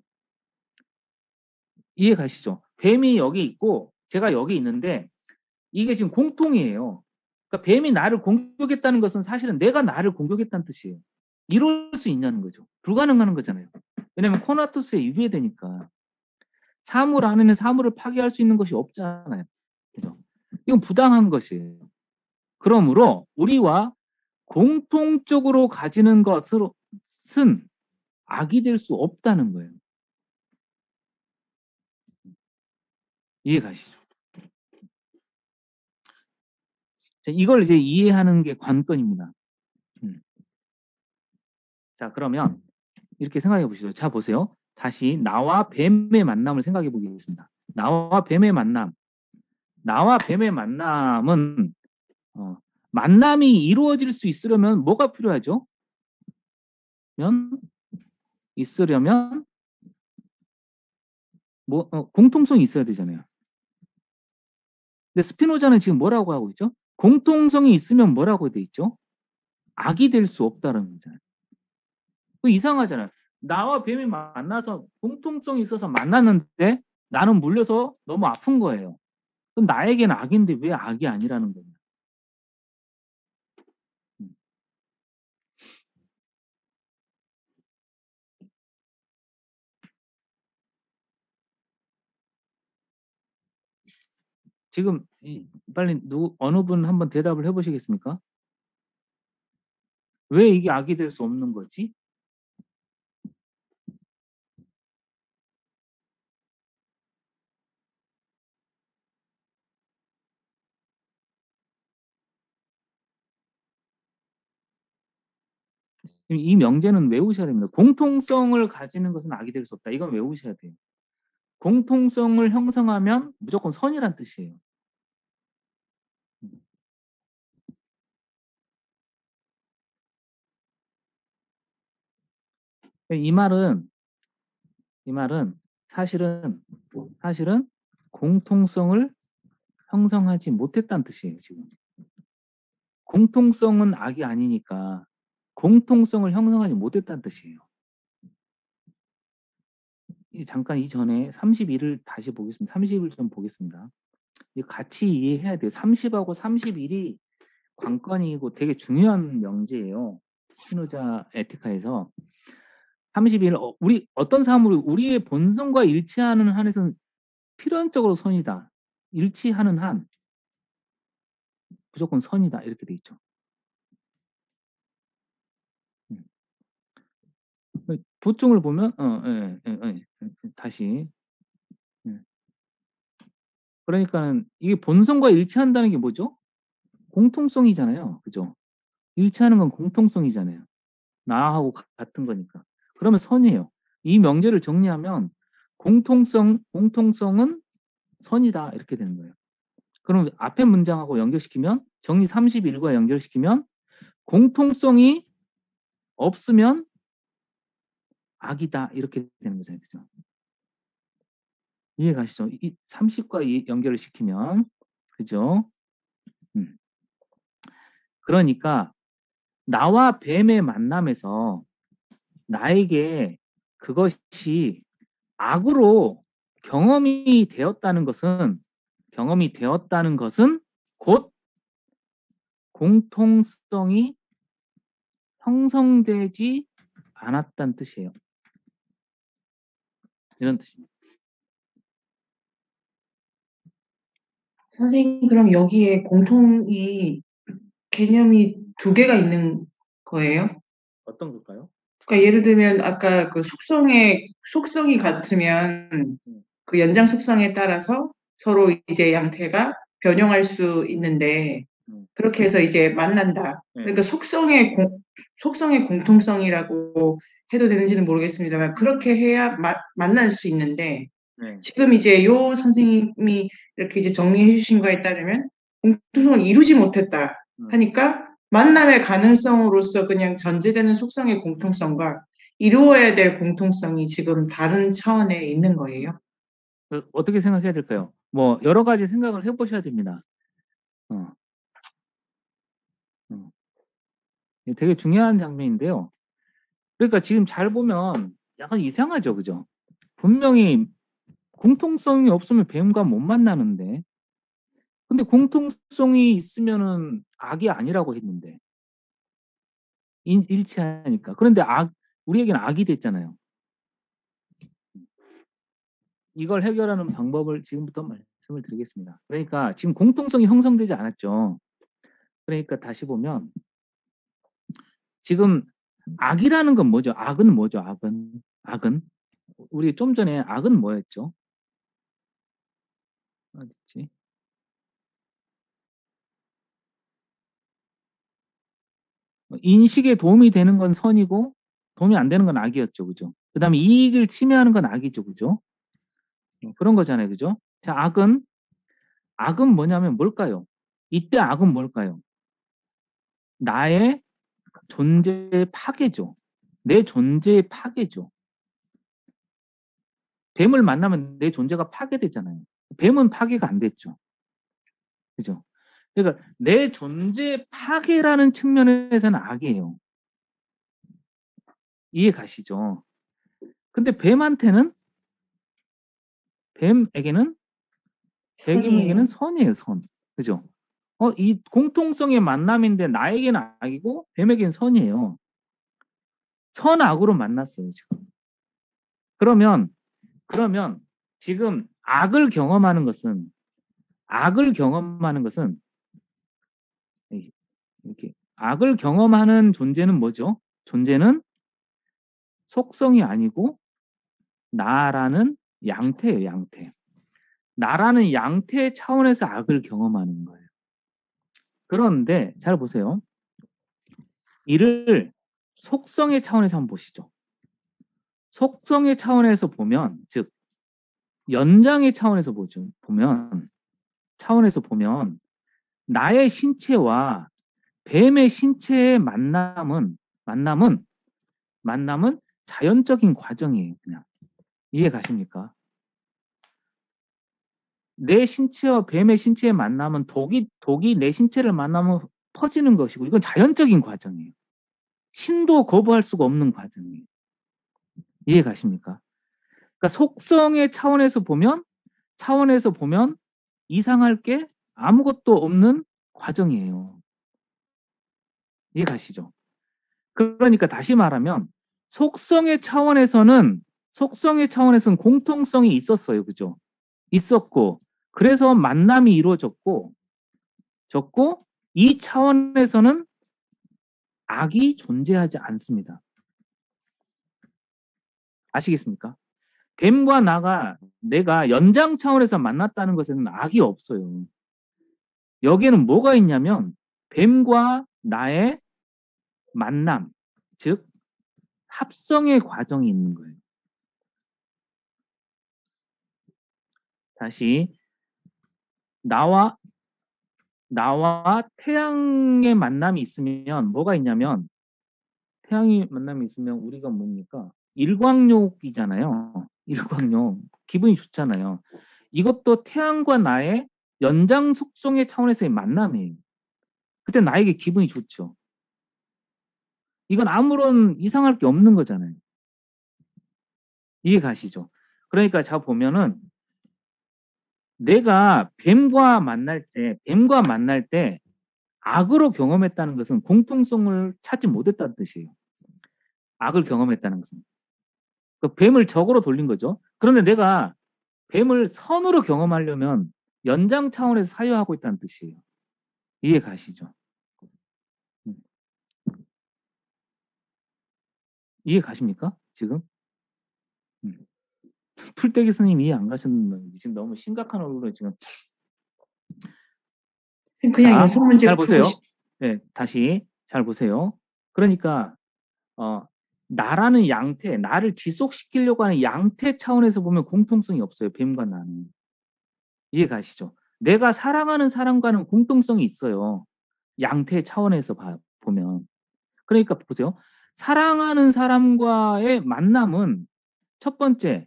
Speaker 1: 이해 가시죠? 뱀이 여기 있고 제가 여기 있는데 이게 지금 공통이에요. 그러니까 뱀이 나를 공격했다는 것은 사실은 내가 나를 공격했다는 뜻이에요. 이럴 수 있냐는 거죠. 불가능한 거잖아요. 왜냐하면 코나투스에 위배되니까 사물 안에는 사물을 파괴할 수 있는 것이 없잖아요. 그죠? 이건 부당한 것이에요. 그러므로 우리와 공통적으로 가지는 것은 악이 될 수 없다는 거예요. 이해 가시죠? 이걸 이제 이해하는 게 관건입니다. 자, 그러면 이렇게 생각해 보시죠. 자, 보세요. 다시 나와 뱀의 만남을 생각해 보겠습니다. 나와 뱀의 만남은 만남이 이루어질 수 있으려면 뭐가 필요하죠? 공통성이 있어야 되잖아요. 근데 스피노자는 지금 뭐라고 하고 있죠? 공통성이 있으면 뭐라고 돼 있죠? 악이 될 수 없다는 거잖아요. 이상하잖아요. 나와 뱀이 만나서 공통성이 있어서 만났는데 나는 물려서 너무 아픈 거예요. 그럼 나에게는 악인데 왜 악이 아니라는 거예요? 지금 빨리 어느 분 한번 대답을 해보시겠습니까? 왜 이게 악이 될 수 없는 거지? 이 명제는 외우셔야 됩니다. 공통성을 가지는 것은 악이 될 수 없다. 이건 외우셔야 돼요. 공통성을 형성하면 무조건 선이란 뜻이에요. 이 말은 사실은 공통성을 형성하지 못했다는 뜻이에요, 지금. 공통성은 악이 아니니까 공통성을 형성하지 못했다는 뜻이에요. 잠깐 이전에 31을 다시 보겠습니다. 30을 좀 보겠습니다. 같이 이해해야 돼요. 30하고 31이 관건이고 되게 중요한 명제예요. 신우자 에티카에서 31 우리 어떤 사물이 우리의 본성과 일치하는 한에서는 필연적으로 선이다. 일치하는 한 무조건 선이다. 이렇게 돼 있죠. 보충을 보면 다시 그러니까는 이게 본성과 일치한다는 게 뭐죠? 공통성이잖아요. 그죠? 일치하는 건 공통성이잖아요. 나하고 같은 거니까. 그러면 선이에요. 이 명제를 정리하면 공통성은 선이다. 이렇게 되는 거예요. 그럼 앞에 문장하고 연결시키면 정리 31과 연결시키면 공통성이 없으면 악이다. 이렇게 되는 거잖아요. 그죠? 이해 가시죠? 이 30과 연결을 시키면 그죠? 그러니까 나와 뱀의 만남에서 나에게 그것이 악으로 경험이 되었다는 것은 곧 공통성이 형성되지 않았다는 뜻이에요. 이런 뜻입니다.
Speaker 2: 선생님, 그럼 여기에 공통이 개념이 두 개가 있는 거예요?
Speaker 1: 어떤 걸까요?
Speaker 2: 그러니까 예를 들면 아까 그 속성이 같으면 그 연장 속성에 따라서 서로 이제 양태가 변형할 수 있는데 그렇게 해서 이제 만난다. 그러니까 속성의 공통성이라고 해도 되는지는 모르겠습니다만 그렇게 해야 만날 수 있는데 지금 이제 요 선생님이 이렇게 이제 정리해 주신 거에 따르면 공통성을 이루지 못했다 하니까 만남의 가능성으로서 그냥 전제되는 속성의 공통성과 이루어야 될 공통성이 지금 다른 차원에 있는 거예요.
Speaker 1: 어떻게 생각해야 될까요? 뭐 여러 가지 생각을 해보셔야 됩니다. 되게 중요한 장면인데요. 그러니까 지금 잘 보면 약간 이상하죠, 그죠? 분명히 공통성이 없으면 뱀과 못 만나는데, 근데 공통성이 있으면은 악이 아니라고 했는데 일치하니까. 그런데 우리에게는 악이 됐잖아요. 이걸 해결하는 방법을 지금부터 말씀을 드리겠습니다. 그러니까 지금 공통성이 형성되지 않았죠. 그러니까 다시 보면 지금 악이라는 건 뭐죠? 악은 뭐죠? 악은 우리 좀 전에 악은 뭐였죠? 어딨지? 인식에 도움이 되는 건 선이고 도움이 안 되는 건 악이었죠. 그죠? 그 다음에 이익을 침해하는 건 악이죠. 그죠? 그런 거잖아요. 그죠? 자, 악은 뭐냐면 뭘까요? 이때 악은 뭘까요? 나의 존재의 파괴죠. 내 존재의 파괴죠. 뱀을 만나면 내 존재가 파괴되잖아요. 뱀은 파괴가 안 됐죠. 그죠? 그러니까 내 존재 파괴라는 측면에서는 악이에요. 이해 가시죠? 근데 뱀에게는 선이에요, 선. 그죠? 이 공통성의 만남인데 나에게는 악이고 뱀에게는 선이에요. 선악으로 만났어요, 지금. 그러면 지금 악을 경험하는 것은 이렇게 악을 경험하는 존재는 뭐죠? 존재는 속성이 아니고 나라는 양태예요, 양태. 나라는 양태 차원에서 악을 경험하는 거예요. 그런데 잘 보세요. 이를 속성의 차원에서 한번 보시죠. 속성의 차원에서 보면, 즉 연장의 차원에서 보면 나의 신체와 뱀의 신체의 만남은 자연적인 과정이에요. 그냥 이해 가십니까? 내 신체와 뱀의 신체의 만남은 독이 내 신체를 만나면 퍼지는 것이고, 이건 자연적인 과정이에요. 신도 거부할 수가 없는 과정이에요. 이해 가십니까? 그러니까 속성의 차원에서 보면 이상할 게 아무것도 없는 과정이에요. 이해 가시죠? 그러니까 다시 말하면 속성의 차원에서는 공통성이 있었어요. 그죠? 있었고, 그래서 만남이 이루어졌고, 이 차원에서는 악이 존재하지 않습니다. 아시겠습니까? 뱀과 내가 연장 차원에서 만났다는 것에는 악이 없어요. 여기에는 뭐가 있냐면 뱀과 나의 만남, 즉 합성의 과정이 있는 거예요. 다시 나와 태양의 만남이 있으면 뭐가 있냐면, 태양의 만남이 있으면 우리가 뭡니까? 일광욕이잖아요. 일광욕. 기분이 좋잖아요. 이것도 태양과 나의 연장 속성의 차원에서의 만남이에요. 그때 나에게 기분이 좋죠. 이건 아무런 이상할 게 없는 거잖아요. 이해 가시죠? 그러니까 자 보면은 내가 뱀과 만날 때 악으로 경험했다는 것은 공통성을 찾지 못했다는 뜻이에요. 악을 경험했다는 것은. 그 뱀을 적으로 돌린 거죠. 그런데 내가 뱀을 선으로 경험하려면 연장 차원에서 사유하고 있다는 뜻이에요. 이해 가시죠? 이해 가십니까? 지금? 풀떼기 스님 이해 안 가셨는데 지금 너무 심각한 얼굴로 지금.
Speaker 2: 그냥 연습 문제
Speaker 1: 잘 보세요. 네, 다시 잘 보세요. 그러니까 나라는 양태, 나를 지속시키려고 하는 양태 차원에서 보면 공통성이 없어요. 뱀과 나는. 이해 가시죠? 내가 사랑하는 사람과는 공통성이 있어요. 양태 차원에서 보면. 그러니까 보세요. 사랑하는 사람과의 만남은 첫 번째,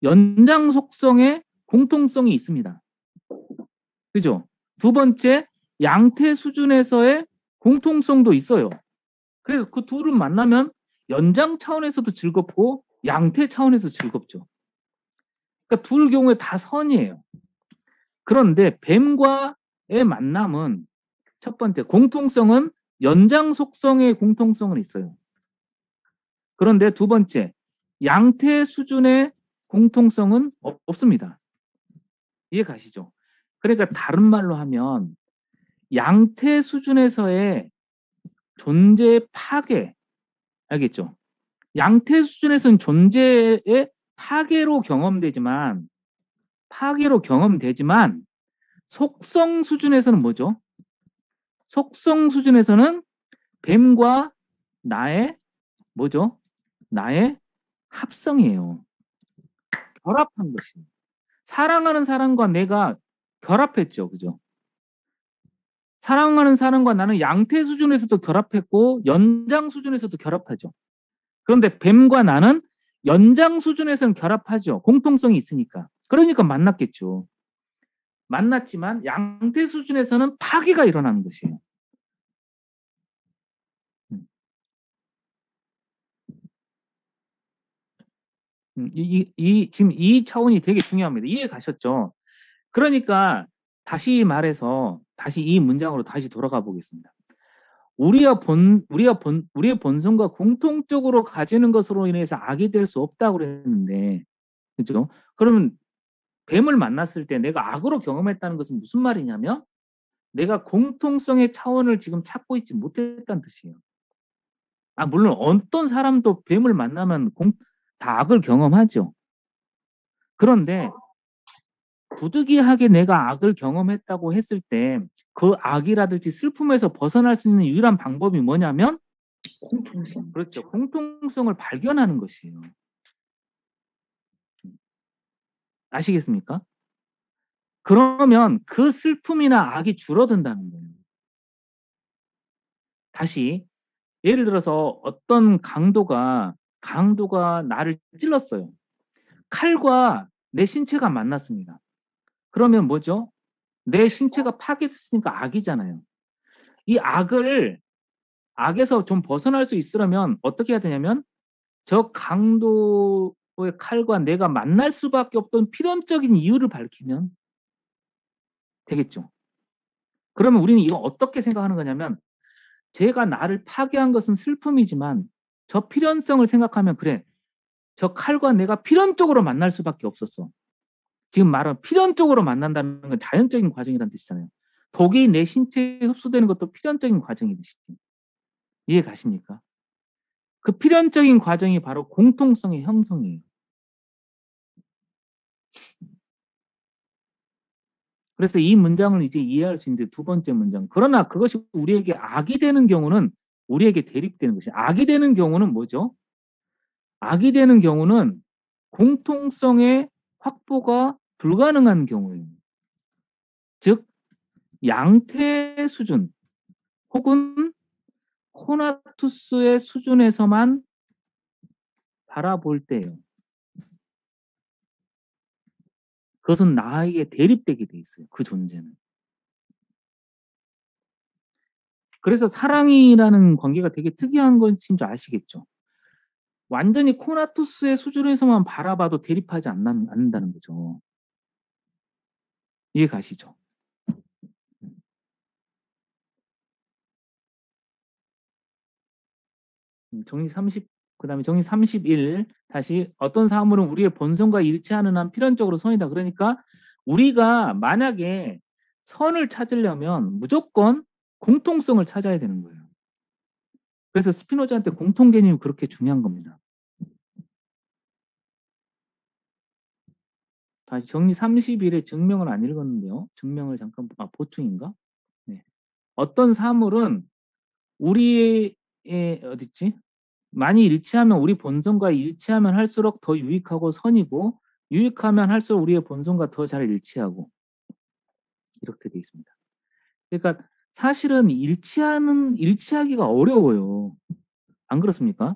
Speaker 1: 연장 속성의 공통성이 있습니다. 그죠? 두 번째, 양태 수준에서의 공통성도 있어요. 그래서 그 둘을 만나면 연장 차원에서도 즐겁고 양태 차원에서 즐겁죠. 그러니까 둘 경우에 다 선이에요. 그런데 뱀과의 만남은 첫 번째, 공통성은 연장 속성의 공통성은 있어요. 그런데 두 번째, 양태 수준의 공통성은 없습니다. 이해 가시죠? 그러니까 다른 말로 하면 양태 수준에서의 존재의 파괴, 알겠죠? 양태 수준에서는 존재의 파괴로 경험되지만 속성 수준에서는 뭐죠? 속성 수준에서는 뱀과 나의 뭐죠? 나의 합성이에요. 결합한 것이. 사랑하는 사람과 내가 결합했죠. 그죠? 사랑하는 사람과 나는 양태 수준에서도 결합했고 연장 수준에서도 결합하죠. 그런데 뱀과 나는 연장 수준에서는 결합하죠. 공통성이 있으니까. 그러니까 만났겠죠. 만났지만 양태 수준에서는 파괴가 일어나는 것이에요. 지금 이 차원이 되게 중요합니다. 이해 가셨죠? 그러니까 다시 말해서 이 문장으로 다시 돌아가 보겠습니다. 우리의 본성과 공통적으로 가지는 것으로 인해서 악이 될 수 없다고 그랬는데, 그죠? 그러면 뱀을 만났을 때 내가 악으로 경험했다는 것은 무슨 말이냐면 내가 공통성의 차원을 지금 찾고 있지 못했다는 뜻이에요. 물론 어떤 사람도 뱀을 만나면 다 악을 경험하죠. 그런데 부득이하게 내가 악을 경험했다고 했을 때 그 악이라든지 슬픔에서 벗어날 수 있는 유일한 방법이 뭐냐면
Speaker 2: 공통성.
Speaker 1: 그렇죠. 공통성을 발견하는 것이에요. 아시겠습니까? 그러면 그 슬픔이나 악이 줄어든다는 거예요. 다시 예를 들어서 어떤 강도가 나를 찔렀어요. 칼과 내 신체가 만났습니다. 그러면 뭐죠? 내 신체가 파괴됐으니까 악이잖아요. 이 악에서 좀 벗어날 수 있으려면 어떻게 해야 되냐면 저 강도의 칼과 내가 만날 수밖에 없던 필연적인 이유를 밝히면 되겠죠. 그러면 우리는 이거 어떻게 생각하는 거냐면 제가 나를 파괴한 것은 슬픔이지만 저 필연성을 생각하면 그래. 저 칼과 내가 필연적으로 만날 수밖에 없었어. 지금 말한 필연적으로 만난다는 건 자연적인 과정이라는 뜻이잖아요. 독이 내 신체에 흡수되는 것도 필연적인 과정이듯이. 이해 가십니까? 그 필연적인 과정이 바로 공통성의 형성이에요. 그래서 이 문장을 이제 이해할 수 있는데 두 번째 문장. 그러나 그것이 우리에게 악이 되는 경우는 우리에게 대립되는 것이. 악이 되는 경우는 뭐죠? 악이 되는 경우는 공통성의 확보가 불가능한 경우예요. 즉 양태 수준 혹은 코나투스의 수준에서만 바라볼 때예요. 그것은 나에게 대립되게 돼 있어요. 그 존재는. 그래서 사랑이라는 관계가 되게 특이한 것인 줄 아시겠죠? 완전히 코나투스의 수준에서만 바라봐도 대립하지 않는다는 거죠. 이해 가시죠? 정리 30, 그 다음에 정리 31. 다시 어떤 사물은 우리의 본성과 일치하는 한 필연적으로 선이다. 그러니까 우리가 만약에 선을 찾으려면 무조건 공통성을 찾아야 되는 거예요. 그래서 스피노자한테 공통 개념이 그렇게 중요한 겁니다. 다시 정리 31의 증명을 안 읽었는데요. 증명을 잠깐 보충인가? 네. 어떤 사물은 우리의 어딨지? 많이 일치하면 우리 본성과 일치하면 할수록 더 유익하고 선이고 유익하면 할수록 우리의 본성과 더 잘 일치하고 이렇게 돼 있습니다. 그러니까 사실은 일치하기가 어려워요. 안 그렇습니까?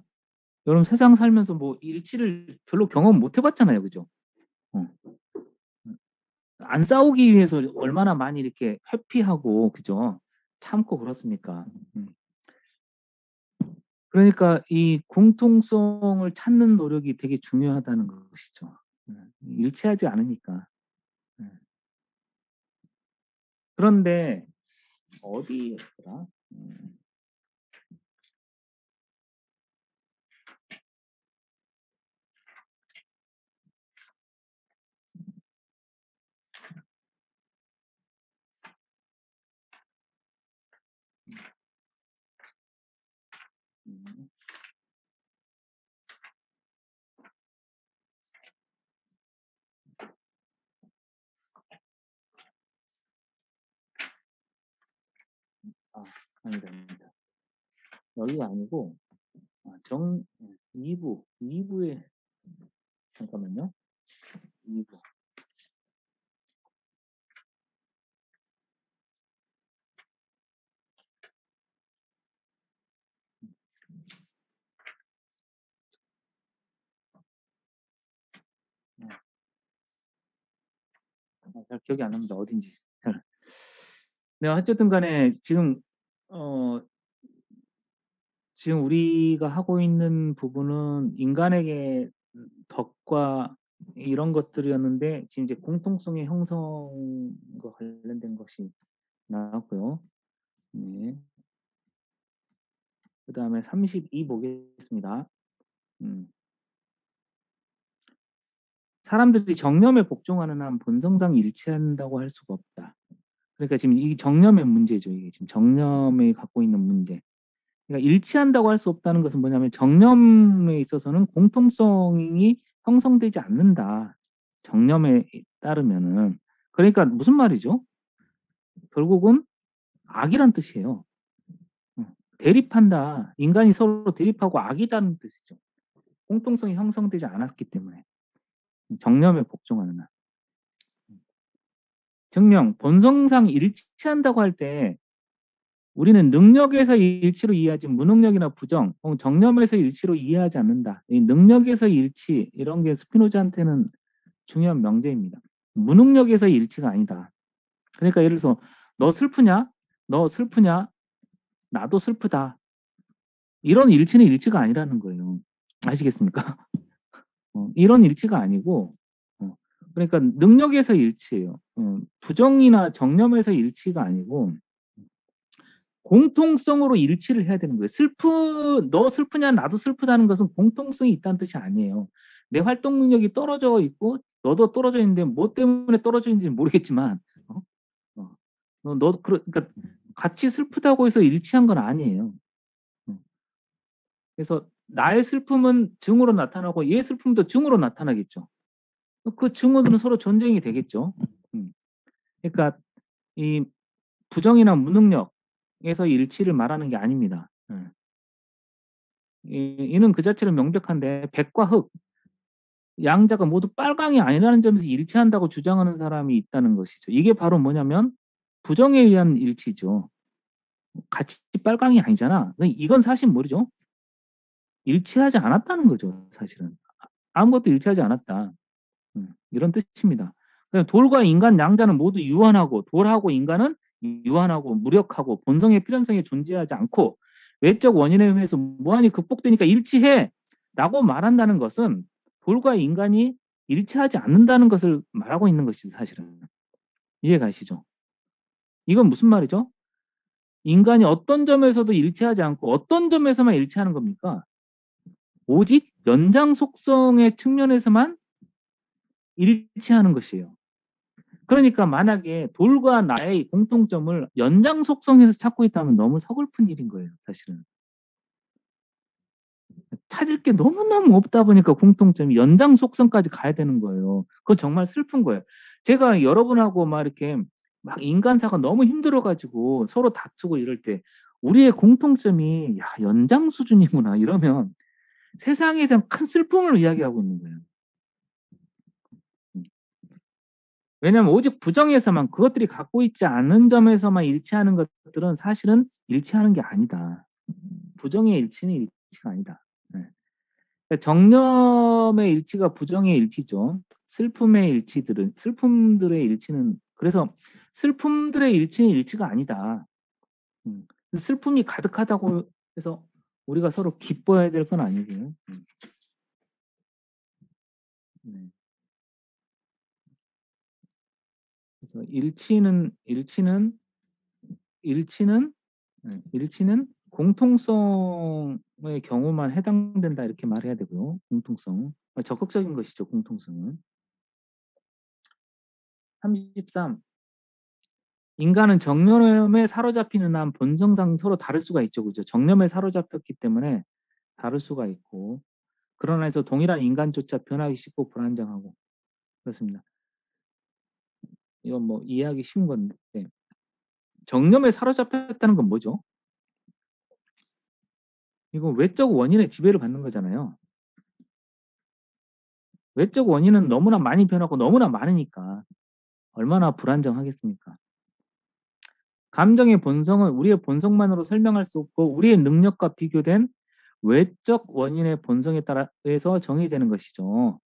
Speaker 1: 여러분 세상 살면서 뭐 일치를 별로 경험 못 해봤잖아요, 그죠? 안 싸우기 위해서 얼마나 많이 이렇게 회피하고 그죠? 참고 그렇습니까? 그러니까 이 공통성을 찾는 노력이 되게 중요하다는 것이죠. 일치하지 않으니까. 그런데 어디였더라? 아니다. 여기가 아니고 2부에 잠깐만요. 2부. 잘 기억이 안 납니다. 어딘지. 네, 어쨌든 간에 지금 지금 우리가 하고 있는 부분은 인간에게 덕과 이런 것들이었는데 지금 이제 공통성의 형성과 관련된 것이 나왔고요. 네. 그 다음에 32 보겠습니다. 사람들이 정념에 복종하는 한 본성상 일치한다고 할 수가 없다. 그러니까 지금 이 정념의 문제죠. 이게 지금 정념이 갖고 있는 문제. 그러니까 일치한다고 할 수 없다는 것은 뭐냐면 정념에 있어서는 공통성이 형성되지 않는다. 정념에 따르면은. 그러니까 무슨 말이죠? 결국은 악이란 뜻이에요. 대립한다. 인간이 서로 대립하고 악이다는 뜻이죠. 공통성이 형성되지 않았기 때문에. 정념에 복종하는 한. 증명, 본성상 일치한다고 할 때 우리는 능력에서 일치로 이해하지 무능력이나 부정, 혹은 정념에서 일치로 이해하지 않는다. 이 능력에서 일치, 이런 게 스피노자한테는 중요한 명제입니다. 무능력에서 일치가 아니다. 그러니까 예를 들어서 너 슬프냐? 너 슬프냐? 나도 슬프다. 이런 일치는 일치가 아니라는 거예요. 아시겠습니까? 이런 일치가 아니고 그러니까 능력에서 일치예요. 부정이나 정념에서 일치가 아니고 공통성으로 일치를 해야 되는 거예요. 너 슬프냐 나도 슬프다는 것은 공통성이 있다는 뜻이 아니에요. 내 활동 능력이 떨어져 있고 너도 떨어져 있는데 뭐 때문에 떨어져 있는지 모르겠지만 그러니까 같이 슬프다고 해서 일치한 건 아니에요. 그래서 나의 슬픔은 증으로 나타나고 얘의 슬픔도 증으로 나타나겠죠. 그 증후들은 서로 전쟁이 되겠죠. 그러니까 이 부정이나 무능력에서 일치를 말하는 게 아닙니다. 이는 그 자체로 명백한데 백과 흑, 양자가 모두 빨강이 아니라는 점에서 일치한다고 주장하는 사람이 있다는 것이죠. 이게 바로 뭐냐면 부정에 의한 일치죠. 같이 빨강이 아니잖아. 이건 사실 뭐죠? 일치하지 않았다는 거죠. 사실은. 아무것도 일치하지 않았다. 이런 뜻입니다. 돌과 인간 양자는 모두 유한하고 돌하고 인간은 유한하고 무력하고 본성의 필연성에 존재하지 않고 외적 원인에 의해서 무한히 극복되니까 일치해 라고 말한다는 것은 돌과 인간이 일치하지 않는다는 것을 말하고 있는 것이죠. 사실은. 이해가시죠? 이건 무슨 말이죠? 인간이 어떤 점에서도 일치하지 않고 어떤 점에서만 일치하는 겁니까? 오직 연장 속성의 측면에서만 일치하는 것이에요. 그러니까 만약에 돌과 나의 공통점을 연장 속성에서 찾고 있다면 너무 서글픈 일인 거예요. 사실은. 찾을 게 너무너무 없다 보니까 공통점이 연장 속성까지 가야 되는 거예요. 그건 정말 슬픈 거예요. 제가 여러분하고 막 이렇게 막 인간사가 너무 힘들어가지고 서로 다투고 이럴 때 우리의 공통점이 야, 연장 수준이구나 이러면 세상에 대한 큰 슬픔을 이야기하고 있는 거예요. 왜냐하면 오직 부정에서만 그것들이 갖고 있지 않은 점에서만 일치하는 것들은 사실은 일치하는 게 아니다. 부정의 일치는 일치가 아니다. 네. 정념의 일치가 부정의 일치죠. 슬픔들의 일치는 그래서 슬픔들의 일치는 일치가 아니다. 슬픔이 가득하다고 해서 우리가 서로 기뻐해야 될 건 아니고요. 네. 그래서 일치는 공통성의 경우만 해당된다 이렇게 말해야 되고요. 공통성. 적극적인 것이죠. 공통성은. 33. 인간은 정념에 사로잡히는 한 본성상 서로 다를 수가 있죠. 그죠? 정념에 사로잡혔기 때문에 다를 수가 있고 그러나 해서 동일한 인간조차 변하기 쉽고 불안정하고 그렇습니다. 이건 뭐 이해하기 쉬운 건데 정념에 사로잡혔다는 건 뭐죠? 이건 외적 원인의 지배를 받는 거잖아요. 외적 원인은 너무나 많이 변하고 너무나 많으니까 얼마나 불안정하겠습니까? 감정의 본성은 우리의 본성만으로 설명할 수 없고 우리의 능력과 비교된 외적 원인의 본성에 따라서 정의되는 것이죠.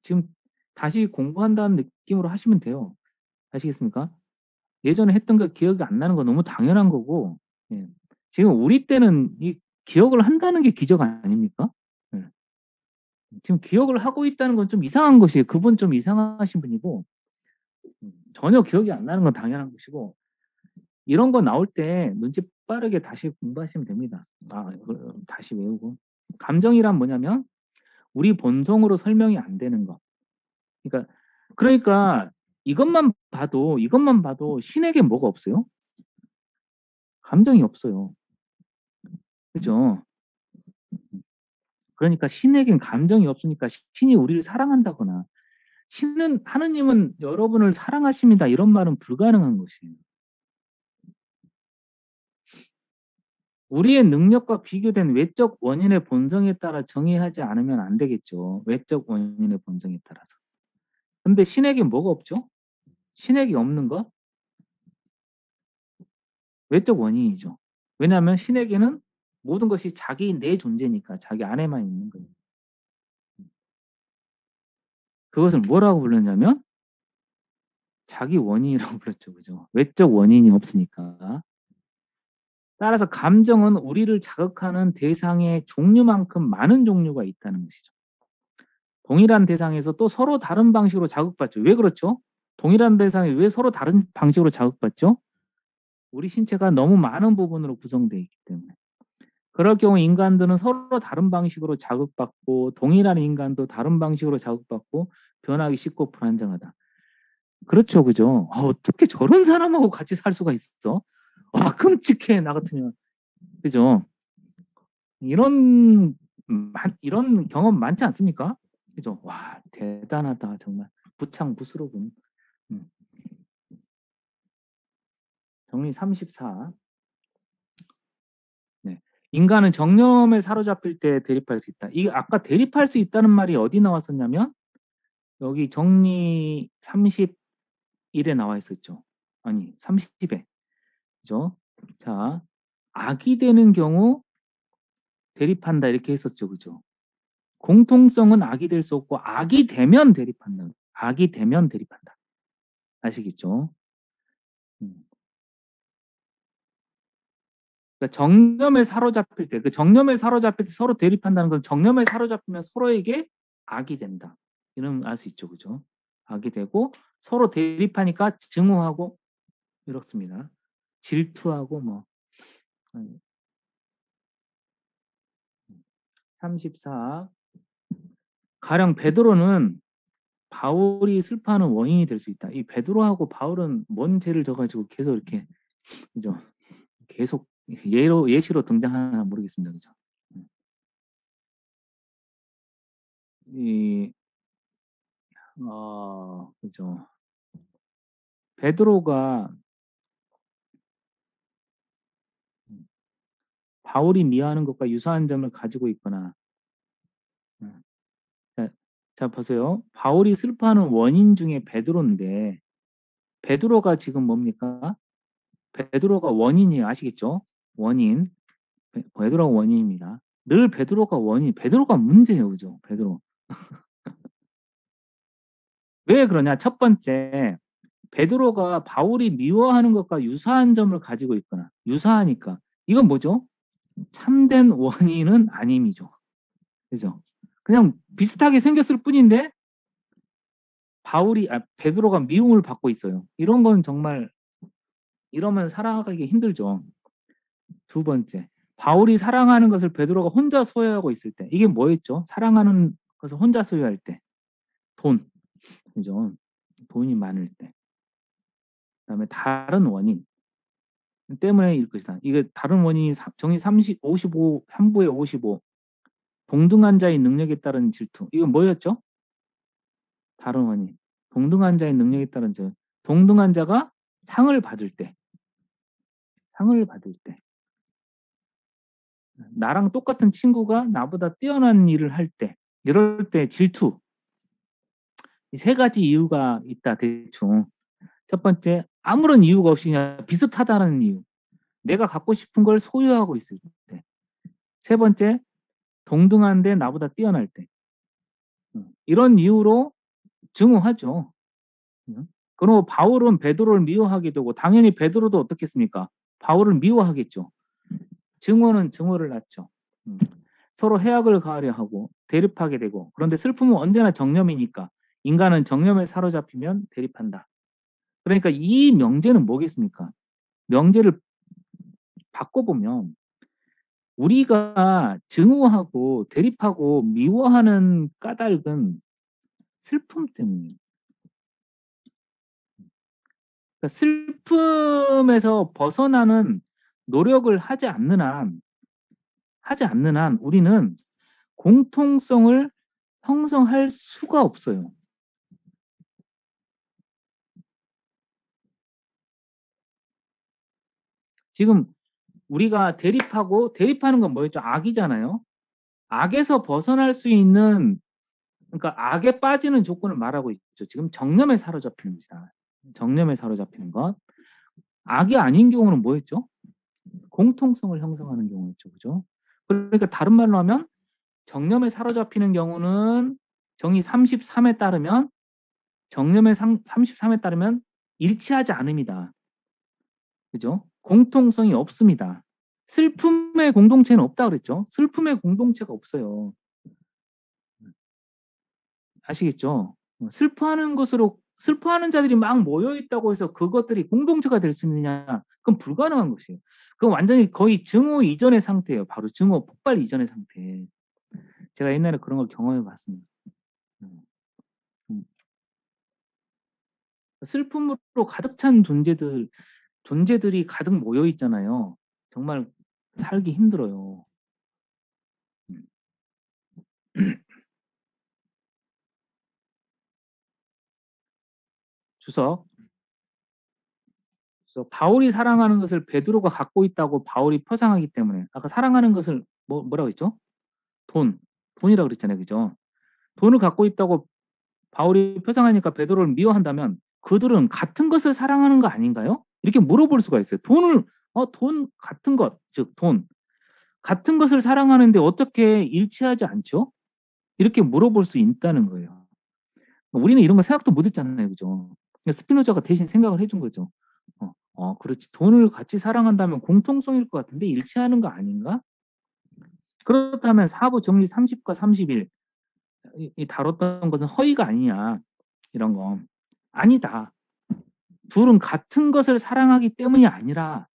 Speaker 1: 지금 다시 공부한다는 느낌으로 하시면 돼요. 아시겠습니까? 예전에 했던 거 기억이 안 나는 거 너무 당연한 거고 지금 우리 때는 이 기억을 한다는 게 기적 아닙니까? 지금 기억을 하고 있다는 건 좀 이상한 것이에요. 그분 좀 이상하신 분이고 전혀 기억이 안 나는 건 당연한 것이고 이런 거 나올 때 눈치 빠르게 다시 공부하시면 됩니다. 다시 외우고. 감정이란 뭐냐면 우리 본성으로 설명이 안 되는 거. 그러니까 이것만 봐도 신에게 뭐가 없어요? 감정이 없어요. 그죠? 그러니까 신에겐 감정이 없으니까 신이 우리를 사랑한다거나 하느님은 여러분을 사랑하십니다. 이런 말은 불가능한 것이에요. 우리의 능력과 비교된 외적 원인의 본성에 따라 정의하지 않으면 안 되겠죠. 외적 원인의 본성에 따라서. 근데 신에게 뭐가 없죠? 신에게 없는 것? 외적 원인이죠. 왜냐하면 신에게는 모든 것이 자기 내 존재니까 자기 안에만 있는 거예요. 그것을 뭐라고 불렀냐면 자기 원인이라고 불렀죠. 그죠? 외적 원인이 없으니까. 따라서 감정은 우리를 자극하는 대상의 종류만큼 많은 종류가 있다는 것이죠. 동일한 대상에서 또 서로 다른 방식으로 자극받죠. 왜 그렇죠? 동일한 대상이 왜 서로 다른 방식으로 자극받죠? 우리 신체가 너무 많은 부분으로 구성되어 있기 때문에. 그럴 경우 인간들은 서로 다른 방식으로 자극받고 동일한 인간도 다른 방식으로 자극받고 변하기 쉽고 불안정하다. 그렇죠. 그죠? 어떻게 저런 사람하고 같이 살 수가 있어? 끔찍해. 나 같으면. 그죠? 이런 경험 많지 않습니까? 그죠? 와, 대단하다. 정말 부창부스러군. 정리 34. 네. 인간은 정념에 사로잡힐 때 대립할 수 있다. 이게 아까 대립할 수 있다는 말이 어디 나왔었냐면 여기 정리 31에 나와 있었죠. 아니 30에. 그죠? 자, 악이 되는 경우 대립한다 이렇게 했었죠. 그죠? 공통성은 악이 될 수 없고 악이 되면 대립한다. 악이 되면 대립한다. 아시겠죠? 그러니까 정념에 사로잡힐 때, 그 정념에 사로잡힐 때 서로 대립한다는 건 정념에 사로잡히면 서로에게 악이 된다. 이런 알 수 있죠. 그죠? 악이 되고 서로 대립하니까 증오하고 이렇습니다. 질투하고 뭐 34. 가령 베드로는 바울이 슬퍼하는 원인이 될 수 있다. 이 베드로하고 바울은 뭔 죄를 져가지고 계속 이렇게 그죠? 계속 예시로 등장하나 모르겠습니다. 그죠? 그죠? 베드로가 바울이 미워하는 것과 유사한 점을 가지고 있거나 자 보세요. 바울이 슬퍼하는 원인 중에 베드로인데 베드로가 지금 뭡니까? 베드로가 원인이에요. 아시겠죠? 원인. 베드로가 원인입니다. 늘 베드로가 베드로가 문제예요. 그죠? 베드로. 왜 그러냐? 첫 번째, 베드로가 바울이 미워하는 것과 유사한 점을 가지고 있거나 유사하니까 이건 뭐죠? 참된 원인은 아님이죠. 그죠? 그냥 비슷하게 생겼을 뿐인데 베드로가 미움을 받고 있어요. 이런 건 정말 이러면 살아가기 힘들죠. 두 번째, 바울이 사랑하는 것을 베드로가 혼자 소유하고 있을 때 이게 뭐였죠? 사랑하는 것을 혼자 소유할 때 돈, 그죠? 돈이 많을 때. 그다음에 다른 원인 때문에 일 것이다. 이게 다른 원인이 정의 55, 3부의 55 동등한 자의 능력에 따른 질투. 이건 뭐였죠? 다른 원인. 동등한 자의 능력에 따른 동등한 자가 상을 받을 때 나랑 똑같은 친구가 나보다 뛰어난 일을 할 때 이럴 때 질투. 이 세 가지 이유가 있다. 대충. 첫 번째, 아무런 이유가 없이 그냥 비슷하다는 이유. 내가 갖고 싶은 걸 소유하고 있을 때. 세 번째, 동등한데 나보다 뛰어날 때. 이런 이유로 증오하죠. 그리고 바울은 베드로를 미워하게 되고 당연히 베드로도 어떻겠습니까? 바울을 미워하겠죠. 증오는 증오를 낳죠. 서로 해악을 가하려 하고 대립하게 되고 그런데 슬픔은 언제나 정념이니까 인간은 정념에 사로잡히면 대립한다. 그러니까 이 명제는 뭐겠습니까? 명제를 바꿔보면 우리가 증오하고 대립하고 미워하는 까닭은 슬픔 때문이에요. 그러니까 슬픔에서 벗어나는 노력을 하지 않는 한 우리는 공통성을 형성할 수가 없어요. 지금 우리가 대립하는 건 뭐였죠? 악이잖아요. 악에서 벗어날 수 있는, 그러니까 악에 빠지는 조건을 말하고 있죠. 지금 정념에 사로잡히는 것이다. 정념에 사로잡히는 것. 악이 아닌 경우는 뭐였죠? 공통성을 형성하는 경우였죠. 그죠? 그러니까 다른 말로 하면 정념에 사로잡히는 경우는 정의 33에 따르면 정념의 33에 따르면 일치하지 않음이다. 그죠? 공통성이 없습니다. 슬픔의 공동체는 없다 그랬죠? 슬픔의 공동체가 없어요. 아시겠죠? 슬퍼하는 자들이 막 모여 있다고 해서 그것들이 공동체가 될 수 있느냐? 그건 불가능한 것이에요. 그건 완전히 거의 증오 이전의 상태예요. 바로 증오 폭발 이전의 상태. 제가 옛날에 그런 걸 경험해 봤습니다. 슬픔으로 가득 찬 존재들이 가득 모여 있잖아요. 정말 살기 힘들어요. 주석. 그래서 바울이 사랑하는 것을 베드로가 갖고 있다고 바울이 표상하기 때문에, 아까 사랑하는 것을 뭐라고 했죠? 돈이라고 그랬잖아요. 그죠? 돈을 갖고 있다고 바울이 표상하니까 베드로를 미워한다면 그들은 같은 것을 사랑하는 거 아닌가요? 이렇게 물어볼 수가 있어요. 돈 같은 것, 즉 돈 같은 것을 사랑하는데 어떻게 일치하지 않죠? 이렇게 물어볼 수 있다는 거예요. 우리는 이런 거 생각도 못 했잖아요. 그죠? 스피노자가 대신 생각을 해준 거죠. 그렇지. 돈을 같이 사랑한다면 공통성일 것 같은데 일치하는 거 아닌가? 그렇다면 사부 정리 30과 31 다뤘던 것은 허위가 아니냐, 이런 거. 아니다. 둘은 같은 것을 사랑하기 때문이 아니라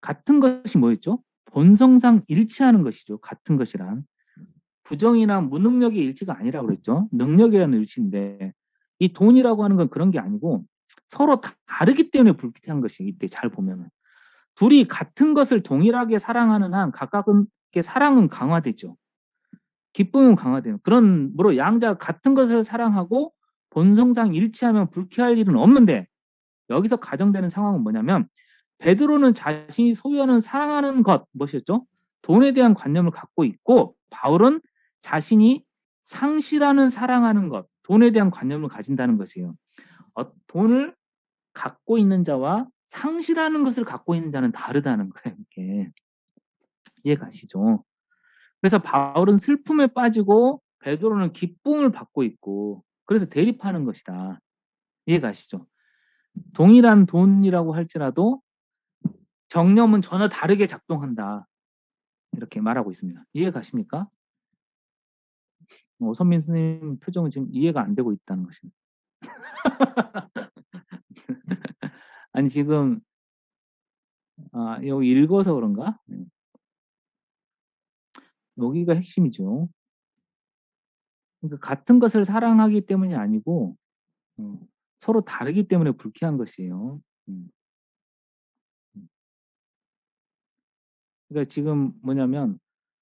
Speaker 1: 같은 것이 뭐였죠? 본성상 일치하는 것이죠. 같은 것이란. 부정이나 무능력의 일치가 아니라고 그랬죠. 능력에 대한 일치인데 이 돈이라고 하는 건 그런 게 아니고 서로 다르기 때문에 불쾌한 것이, 이때 잘 보면 둘이 같은 것을 동일하게 사랑하는 한 각각의 사랑은 강화되죠. 기쁨은 강화돼요. 그러므로 양자 같은 것을 사랑하고 본성상 일치하면 불쾌할 일은 없는데, 여기서 가정되는 상황은 뭐냐면 베드로는 자신이 소유하는 사랑하는 것, 무엇이었죠? 돈에 대한 관념을 갖고 있고, 바울은 자신이 상실하는 사랑하는 것, 돈에 대한 관념을 가진다는 것이에요. 돈을 갖고 있는 자와 상실하는 것을 갖고 있는 자는 다르다는 거예요. 이렇게 이해가시죠? 그래서 바울은 슬픔에 빠지고 베드로는 기쁨을 받고 있고, 그래서 대립하는 것이다. 이해가시죠? 동일한 돈이라고 할지라도 정념은 전혀 다르게 작동한다. 이렇게 말하고 있습니다. 이해가십니까? 오선민 선생님 표정은 지금 이해가 안 되고 있다는 것입니다. 아니 지금 여기 읽어서 그런가? 여기가 핵심이죠. 그러니까 같은 것을 사랑하기 때문이 아니고 서로 다르기 때문에 불쾌한 것이에요. 그러니까 지금 뭐냐면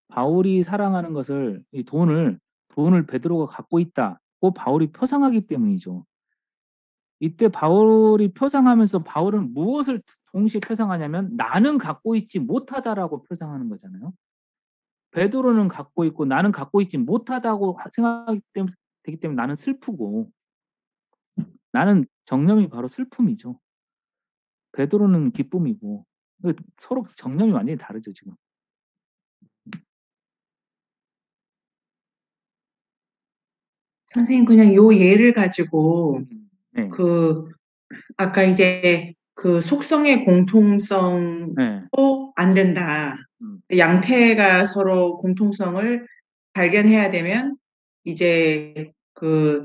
Speaker 1: 바울이 사랑하는 것을, 이 돈을 베드로가 갖고 있다고 바울이 표상하기 때문이죠. 이때 바울이 표상하면서 바울은 무엇을 동시에 표상하냐면 나는 갖고 있지 못하다라고 표상하는 거잖아요. 베드로는 갖고 있고 나는 갖고 있지 못하다고 생각하기 되기 때문에 나는 슬프고, 나는 정념이 바로 슬픔이죠. 베드로는 기쁨이고, 서로 정념이 완전히 다르죠 지금.
Speaker 2: 선생님 그냥 요 예를 가지고
Speaker 1: 네.
Speaker 2: 아까 이제 속성의 공통성도
Speaker 1: 네.
Speaker 2: 안 된다. 양태가 서로 공통성을 발견해야 되면 이제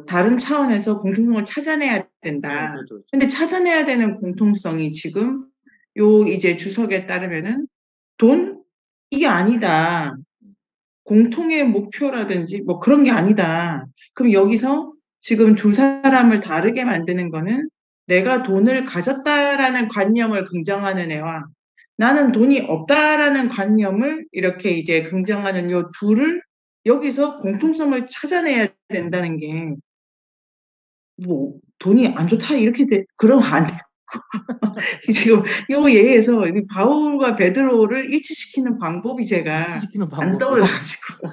Speaker 2: 다른 차원에서 공통성을 찾아내야 된다.
Speaker 1: 네, 그렇죠.
Speaker 2: 근데 찾아내야 되는 공통성이 지금 요 이제 주석에 따르면은 돈? 이게 아니다. 공통의 목표라든지 뭐 그런 게 아니다. 그럼 여기서 지금 두 사람을 다르게 만드는 거는 내가 돈을 가졌다라는 관념을 긍정하는 애와 나는 돈이 없다라는 관념을 이렇게 이제 긍정하는 요 둘을 여기서 공통성을 찾아내야 된다는 게, 뭐 돈이 안 좋다 이렇게 그러면 안 돼. 지금 요 예에서 바울과 베드로를 일치시키는 방법이 제가
Speaker 1: 일치시키는
Speaker 2: 안
Speaker 1: 방법이요?
Speaker 2: 떠올라 가지고.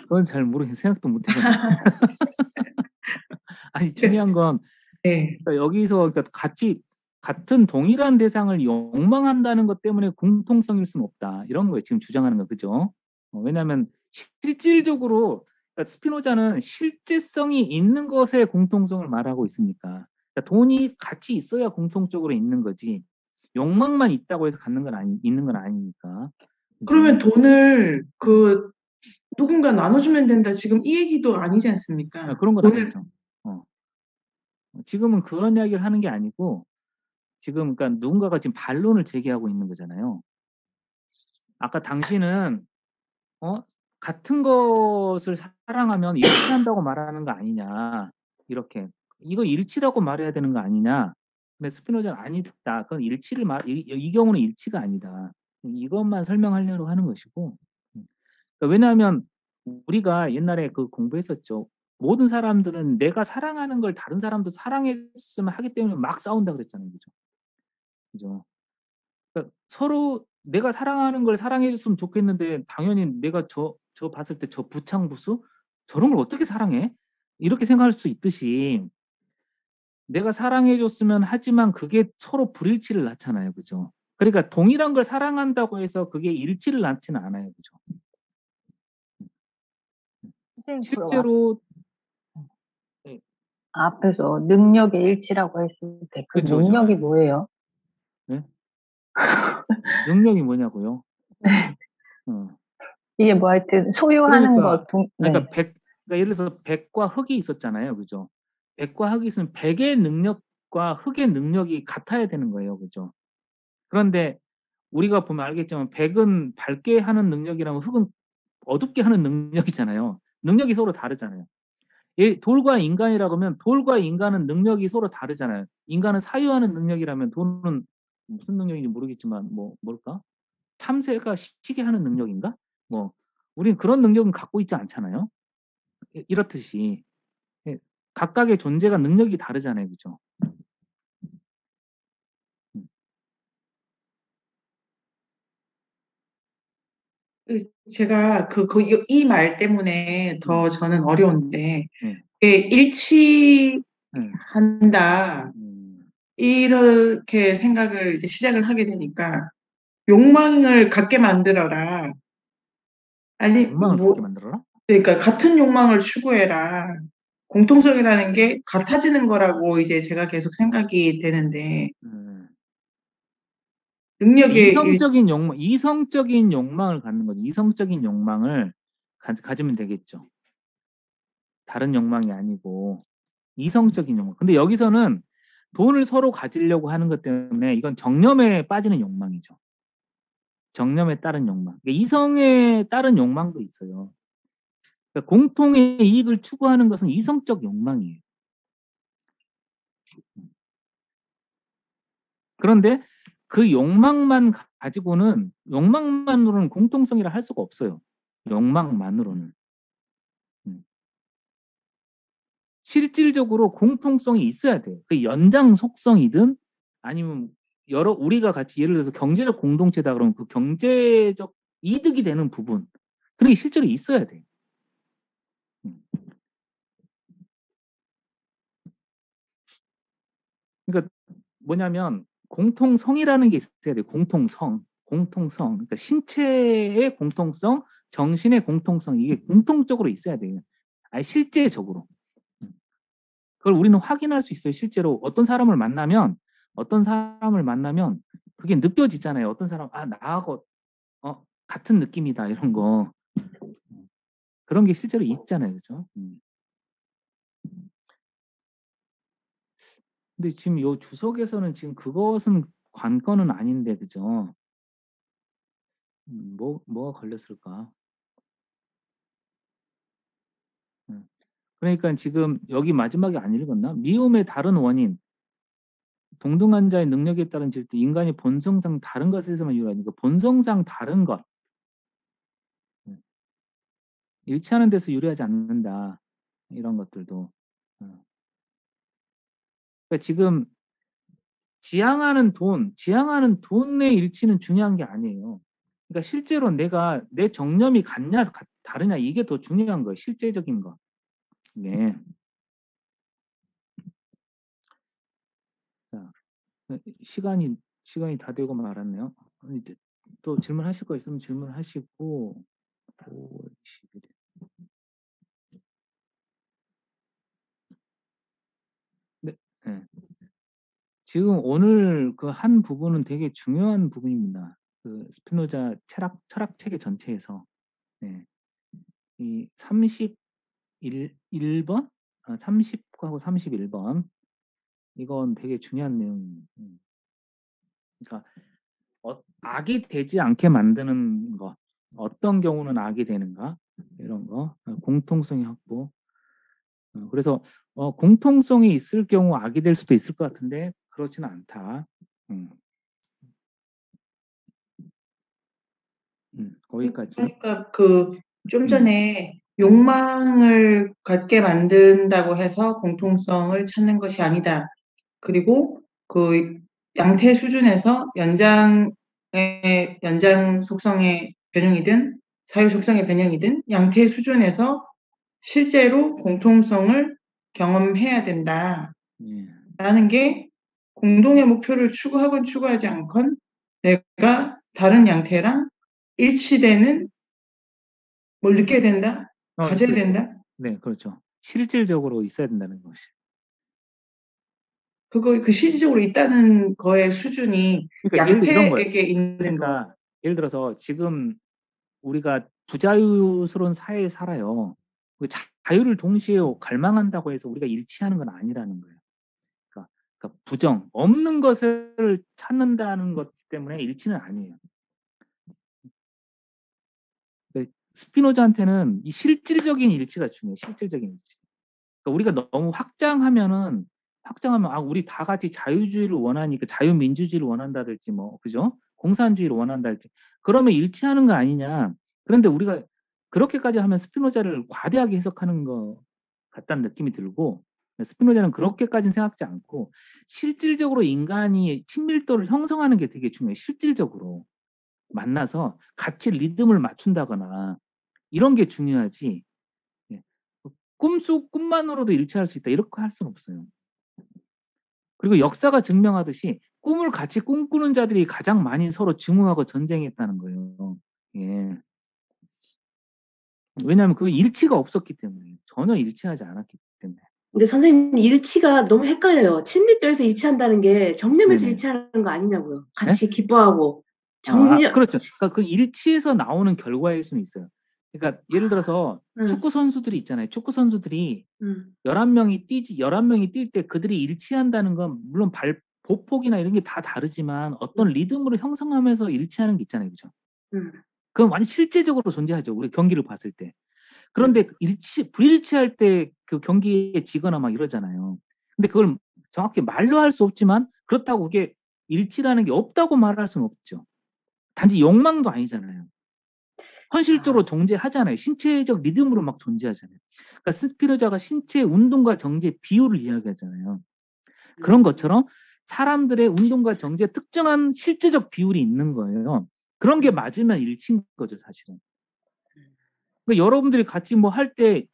Speaker 1: 그건 잘 모르겠어요. 생각도 못 해봤는데. 아니
Speaker 2: 그러니까
Speaker 1: 중요한 건
Speaker 2: 네.
Speaker 1: 그러니까 여기서 그러니까 같은 동일한 대상을 욕망한다는 것 때문에 공통성일 수는 없다. 이런 거예요. 지금 주장하는 거. 그죠? 왜냐하면 실질적으로 그러니까 스피노자는 실제성이 있는 것에 공통성을 말하고 있으니까. 그러니까 돈이 같이 있어야 공통적으로 있는 거지. 욕망만 있다고 해서 있는 건 아니니까.
Speaker 2: 그러면
Speaker 1: 그죠?
Speaker 2: 돈을 누군가 나눠주면 된다. 지금 이 얘기도 아니지 않습니까?
Speaker 1: 그런 건
Speaker 2: 돈을
Speaker 1: 아니죠. 지금은 그런 이야기를 하는 게 아니고 지금 그러니까 누군가가 지금 반론을 제기하고 있는 거잖아요. 아까 당신은 같은 것을 사랑하면 일치한다고 말하는 거 아니냐. 이렇게. 이거 일치라고 말해야 되는 거 아니냐. 근데 스피노자는 아니다. 그건 이 경우는 일치가 아니다. 이것만 설명하려고 하는 것이고. 그러니까 왜냐하면 우리가 옛날에 공부했었죠. 모든 사람들은 내가 사랑하는 걸 다른 사람도 사랑했으면 하기 때문에 막 싸운다 그랬잖아요. 그죠? 그죠? 그러니까 서로 내가 사랑하는 걸 사랑해 줬으면 좋겠는데 당연히 내가 저 봤을 때 저 부창부수 저런 걸 어떻게 사랑해? 이렇게 생각할 수 있듯이 내가 사랑해 줬으면 하지만 그게 서로 불일치를 낳잖아요. 그죠? 그러니까 동일한 걸 사랑한다고 해서 그게 일치를 낳지는 않아요. 그죠?
Speaker 3: 선생님,
Speaker 1: 실제로 네.
Speaker 3: 앞에서 능력의 일치라고 했을 때 그
Speaker 1: 그쵸.
Speaker 3: 능력이 뭐예요?
Speaker 1: 네? 능력이 뭐냐고요?
Speaker 3: 네.
Speaker 1: 어.
Speaker 3: 이게 뭐 하여튼 소유하는
Speaker 1: 그러니까
Speaker 3: 네.
Speaker 1: 그러니까 예를 들어서 백과 흙이 있었잖아요. 그죠? 백과 흙이 있으면 백의 능력과 흙의 능력이 같아야 되는 거예요. 그죠? 그런데 우리가 보면 알겠지만 백은 밝게 하는 능력이라면 흙은 어둡게 하는 능력이잖아요. 능력이 서로 다르잖아요. 돌과 인간이라고 하면 돌과 인간은 능력이 서로 다르잖아요. 인간은 사유하는 능력이라면 돌은 무슨 능력인지 모르겠지만 뭘까? 참새가 시게 하는 능력인가? 우리는 그런 능력은 갖고 있지 않잖아요. 이렇듯이 각각의 존재가 능력이 다르잖아요. 그죠?
Speaker 2: 제가 이 말 때문에 더 저는 어려운데 일치한다 이렇게 생각을 이제 시작을 하게 되니까 욕망을 갖게 만들어라. 아니
Speaker 1: 욕망을 갖게 만들어라?
Speaker 2: 그러니까 같은 욕망을 추구해라. 공통성이라는 게 같아지는 거라고 이제 제가 계속 생각이 되는데 능력의
Speaker 1: 이성적인 욕망을 갖는 거죠. 이성적인 욕망을 가지면 되겠죠. 다른 욕망이 아니고 이성적인 욕망. 근데 여기서는 돈을 서로 가지려고 하는 것 때문에 이건 정념에 빠지는 욕망이죠. 정념에 따른 욕망. 그러니까 이성에 따른 욕망도 있어요. 그러니까 공통의 이익을 추구하는 것은 이성적 욕망이에요. 그런데 그 욕망만으로는 공통성이라 할 수가 없어요. 욕망만으로는. 실질적으로 공통성이 있어야 돼요. 그 연장 속성이든 아니면 우리가 같이 예를 들어서 경제적 공동체다 그러면 그 경제적 이득이 되는 부분 그게 실제로 있어야 돼요. 그러니까 뭐냐면 공통성이라는 게 있어야 돼요. 공통성. 그러니까 신체의 공통성, 정신의 공통성 이게 공통적으로 있어야 돼요. 아니 실제적으로. 그걸 우리는 확인할 수 있어요. 실제로 어떤 사람을 만나면 그게 느껴지잖아요. 어떤 사람 나하고 같은 느낌이다 이런 거. 그런 게 실제로 있잖아요. 그죠? 근데 지금 요 주석에서는 지금 그것은 관건은 아닌데 그죠? 뭐가 걸렸을까? 그러니까 지금 여기 마지막에 안 읽었나? 미움의 다른 원인 동등한 자의 능력에 따른 질투 인간이 본성상 다른 것에서만 유래하니까 본성상 다른 것 일치하는 데서 유리하지 않는다. 이런 것들도. 그러니까 지금 지향하는 돈의 일치는 중요한 게 아니에요. 그러니까 실제로 내가 내 정념이 같냐 다르냐 이게 더 중요한 거예요. 실제적인 거. 네. 자, 시간이 다 되고 말았네요. 이제 또 질문하실 거 있으면 질문하시고 5월 20일. 네. 네. 지금 오늘 그 한 부분은 되게 중요한 부분입니다. 그 스피노자 철학 체계 전체에서 네. 이 31번, 30하고 31번 이건 되게 중요한 내용입니다. 그러니까 악이 되지 않게 만드는 것, 어떤 경우는 악이 되는가 이런 거, 공통성의 확보. 그래서 공통성이 있을 경우 악이 될 수도 있을 것 같은데 그렇지는 않다. 거기까지.
Speaker 2: 그러니까 그 좀 전에 욕망을 갖게 만든다고 해서 공통성을 찾는 것이 아니다. 그리고 그 양태 수준에서 연장 속성의 변형이든 사유 속성의 변형이든 양태 수준에서 실제로 공통성을 경험해야 된다. 라는 게 공동의 목표를 추구하건 추구하지 않건 내가 다른 양태랑 일치되는 뭘 느껴야 된다? 가져야
Speaker 1: 그렇죠.
Speaker 2: 된다?
Speaker 1: 네, 그렇죠. 실질적으로 있어야 된다는 것이.
Speaker 2: 그 실질적으로 있다는 거의 수준이
Speaker 1: 그러니까
Speaker 2: 양태에게 있는
Speaker 1: 그러니까 예를 들어서 지금 우리가 부자유스러운 사회에 살아요. 그 자유를 동시에 갈망한다고 해서 우리가 일치하는 건 아니라는 거예요. 그러니까 부정, 없는 것을 찾는다는 것 때문에 일치는 아니에요. 스피노자한테는 이 실질적인 일치가 중요해요. 실질적인 일치. 그러니까 우리가 너무 확장하면 우리 다 같이 자유주의를 원하니까 자유민주주의를 원한다든지 뭐 그죠? 공산주의를 원한다든지 그러면 일치하는 거 아니냐. 그런데 우리가 그렇게까지 하면 스피노자를 과대하게 해석하는 것 같다는 느낌이 들고 스피노자는 그렇게까지는 생각지 않고 실질적으로 인간이 친밀도를 형성하는 게 되게 중요해요. 실질적으로 만나서 같이 리듬을 맞춘다거나 이런 게 중요하지. 꿈만으로도 일치할 수 있다. 이렇게 할 수는 없어요. 그리고 역사가 증명하듯이 꿈을 같이 꿈꾸는 자들이 가장 많이 서로 증오하고 전쟁했다는 거예요. 예. 왜냐하면 그 일치가 없었기 때문에 전혀 일치하지 않았기 때문에.
Speaker 4: 근데 선생님 일치가 너무 헷갈려요. 친밀도에서 일치한다는 게 정념에서
Speaker 1: 네네.
Speaker 4: 일치하는 거 아니냐고요. 같이 기뻐하고 정념.
Speaker 1: 그렇죠. 그러니까 그 일치에서 나오는 결과일 수는 있어요. 그러니까 예를 들어서 축구 선수들이 있잖아요. 축구 선수들이 11명이 뛸 때 그들이 일치한다는 건 물론 보폭이나 이런 게 다 다르지만 어떤 리듬으로 형성하면서 일치하는 게 있잖아요. 그죠? 그건 완전 실제적으로 존재하죠. 우리 경기를 봤을 때. 그런데 불일치할 때 그 경기에 지거나 막 이러잖아요. 근데 그걸 정확히 말로 할 수 없지만 그렇다고 그게 일치라는 게 없다고 말할 수는 없죠. 단지 욕망도 아니잖아요. 현실적으로 존재하잖아요. 신체적 리듬으로 막 존재하잖아요. 그러니까 스피노자가 신체 운동과 정제 비율을 이야기하잖아요. 그런 것처럼 사람들의 운동과 정제에 특정한 실제적 비율이 있는 거예요. 그런 게 맞으면 일치인 거죠, 사실은. 그러니까 여러분들이 같이 뭐 할 때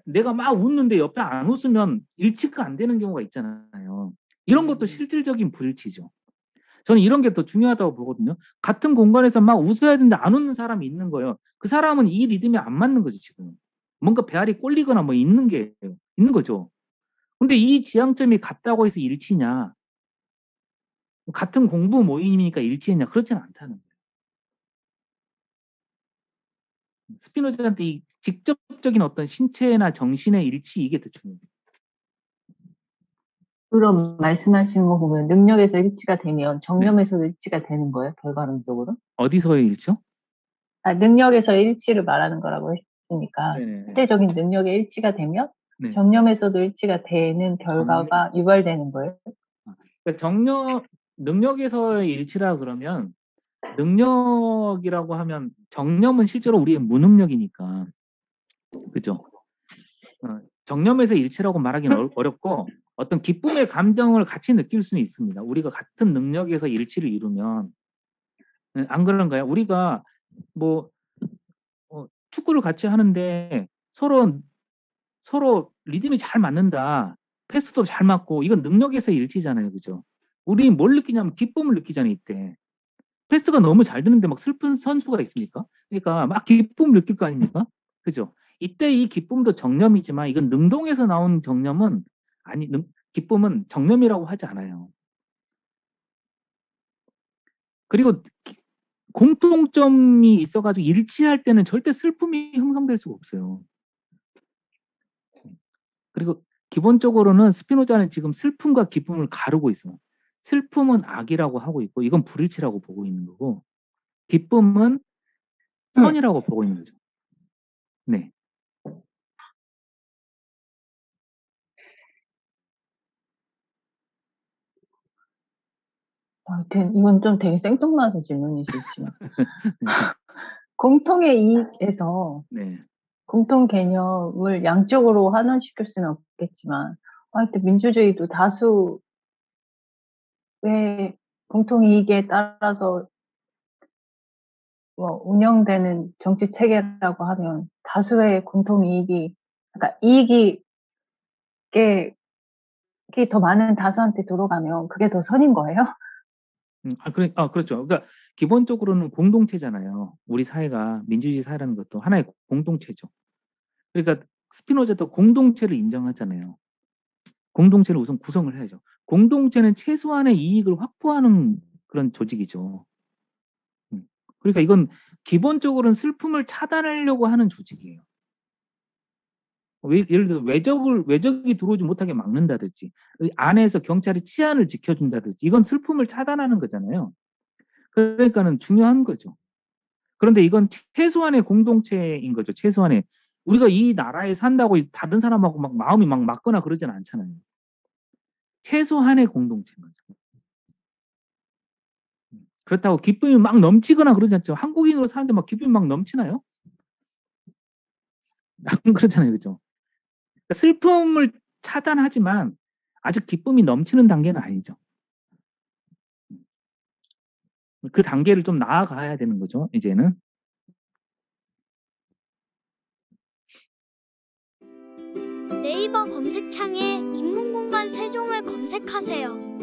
Speaker 1: 내가 막 웃는데 옆에 안 웃으면 일치가 안 되는 경우가 있잖아요. 이런 것도 실질적인 불일치죠. 저는 이런 게 더 중요하다고 보거든요. 같은 공간에서 막 웃어야 되는데 안 웃는 사람이 있는 거예요. 그 사람은 이 리듬이 안 맞는 거지 지금. 뭔가 배알이 꼴리거나 뭐 있는 거죠. 근데 이 지향점이 같다고 해서 일치냐? 같은 공부 모임이니까 일치했냐? 그렇지는 않다는 거예요. 스피노자한테 이 직접적인 어떤 신체나 정신의 일치 이게 더 중요해요.
Speaker 3: 그럼 말씀하시는 거 보면 능력에서 일치가 되면 정념에서도 일치가 되는 거예요? 결과론적으로?
Speaker 1: 어디서의 일치요?
Speaker 3: 능력에서의 일치를 말하는 거라고 했으니까
Speaker 1: 네네.
Speaker 3: 실제적인 능력의 일치가 되면
Speaker 1: 네.
Speaker 3: 정념에서도 일치가 되는 결과가 유발되는 거예요?
Speaker 1: 그러니까 능력에서의 일치라 그러면 능력이라고 하면 정념은 실제로 우리의 무능력이니까 그죠? 정념에서 일치라고 말하기는 어렵고 어떤 기쁨의 감정을 같이 느낄 수는 있습니다. 우리가 같은 능력에서 일치를 이루면. 안 그런가요? 우리가 뭐 축구를 같이 하는데 서로 리듬이 잘 맞는다. 패스도 잘 맞고 이건 능력에서 일치잖아요. 그죠? 우리 뭘 느끼냐면 기쁨을 느끼잖아요. 이때. 패스가 너무 잘 되는데 막 슬픈 선수가 있습니까? 그러니까 막 기쁨을 느낄 거 아닙니까? 그죠? 이때 이 기쁨도 정념이지만 이건 능동에서 나온 정념은 기쁨은 정념이라고 하지 않아요. 그리고 공통점이 있어가지고 일치할 때는 절대 슬픔이 형성될 수가 없어요. 그리고 기본적으로는 스피노자는 지금 슬픔과 기쁨을 가르고 있어요. 슬픔은 악이라고 하고 있고 이건 불일치라고 보고 있는 거고 기쁨은 선이라고 보고 있는 거죠. 네.
Speaker 3: 이건 좀 되게 생뚱맞은 질문일 수 있지만 공통의 이익에서
Speaker 1: 네.
Speaker 3: 공통 개념을 양쪽으로 환원시킬 수는 없겠지만 하여튼 민주주의도 다수의 공통 이익에 따라서 운영되는 정치 체계라고 하면 다수의 공통 이익이 그러니까 이익이 더 많은 다수한테 들어가면 그게 더 선인 거예요?
Speaker 1: 그렇죠. 그러니까 기본적으로는 공동체잖아요. 우리 사회가 민주주의 사회라는 것도 하나의 공동체죠. 그러니까 스피노자도 공동체를 인정하잖아요. 공동체를 우선 구성을 해야죠. 공동체는 최소한의 이익을 확보하는 그런 조직이죠. 그러니까 이건 기본적으로는 슬픔을 차단하려고 하는 조직이에요. 예를 들어 외적이 들어오지 못하게 막는다든지 안에서 경찰이 치안을 지켜준다든지 이건 슬픔을 차단하는 거잖아요. 그러니까는 중요한 거죠. 그런데 이건 최소한의 공동체인 거죠. 최소한의. 우리가 이 나라에 산다고 다른 사람하고 막 마음이 막 맞거나 그러지는 않잖아요. 최소한의 공동체인 거죠. 그렇다고 기쁨이 막 넘치거나 그러지 않죠. 한국인으로 사는데 막 기쁨이 막 넘치나요? 그렇잖아요. 그죠? 그러니까 슬픔을 차단하지만 아직 기쁨이 넘치는 단계는 아니죠. 그 단계를 좀 나아가야 되는 거죠. 이제는.
Speaker 5: 네이버 검색창에 인문공간 세종을 검색하세요.